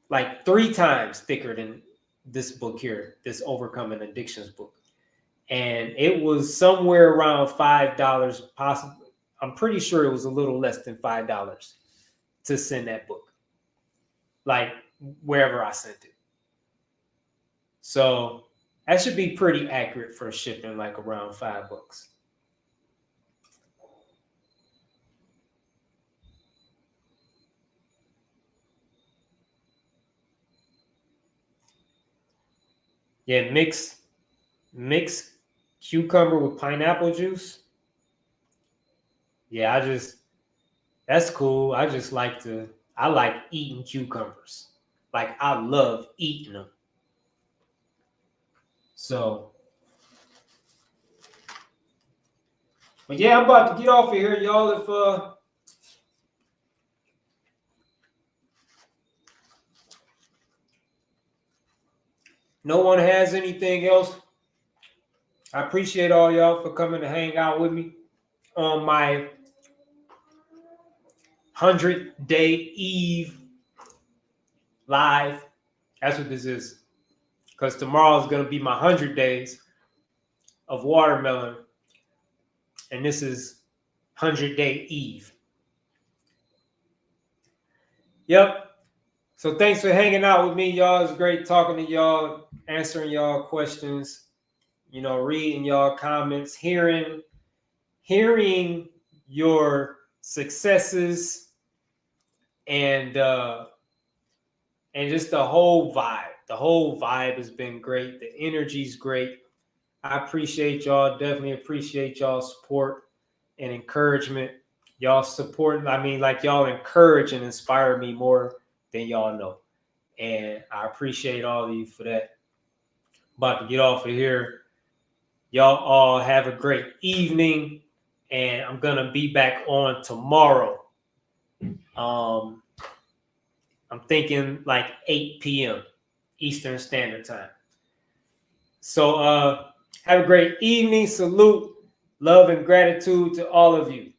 [SPEAKER 1] like 3 times thicker than this book here, this Overcoming Addictions book. And it was somewhere around $5, possibly. I'm pretty sure it was a little less than $5 to send that book, like wherever I sent it. So that should be pretty accurate for shipping, like around $5. Yeah, mix cucumber with pineapple juice. Yeah, that's cool. I like eating cucumbers. Like I love eating them. So, but yeah, I'm about to get off of here, y'all. If no one has anything else, I appreciate all y'all for coming to hang out with me on my 100-day Eve live. That's what this is. Because tomorrow is going to be my 100 days of watermelon. And this is 100-day Eve. Yep. So thanks for hanging out with me, y'all. It's great talking to y'all, answering y'all questions, reading y'all comments, hearing your successes and just the whole vibe. The whole vibe has been great. The energy's great. I appreciate y'all. Definitely appreciate y'all's support and encouragement. Y'all support, y'all encourage and inspire me more than y'all know. And I appreciate all of you for that. About to get off of here. Y'all all have a great evening. And I'm going to be back on tomorrow. I'm thinking like 8 p.m. Eastern Standard Time. So have a great evening. Salute, love, and gratitude to all of you.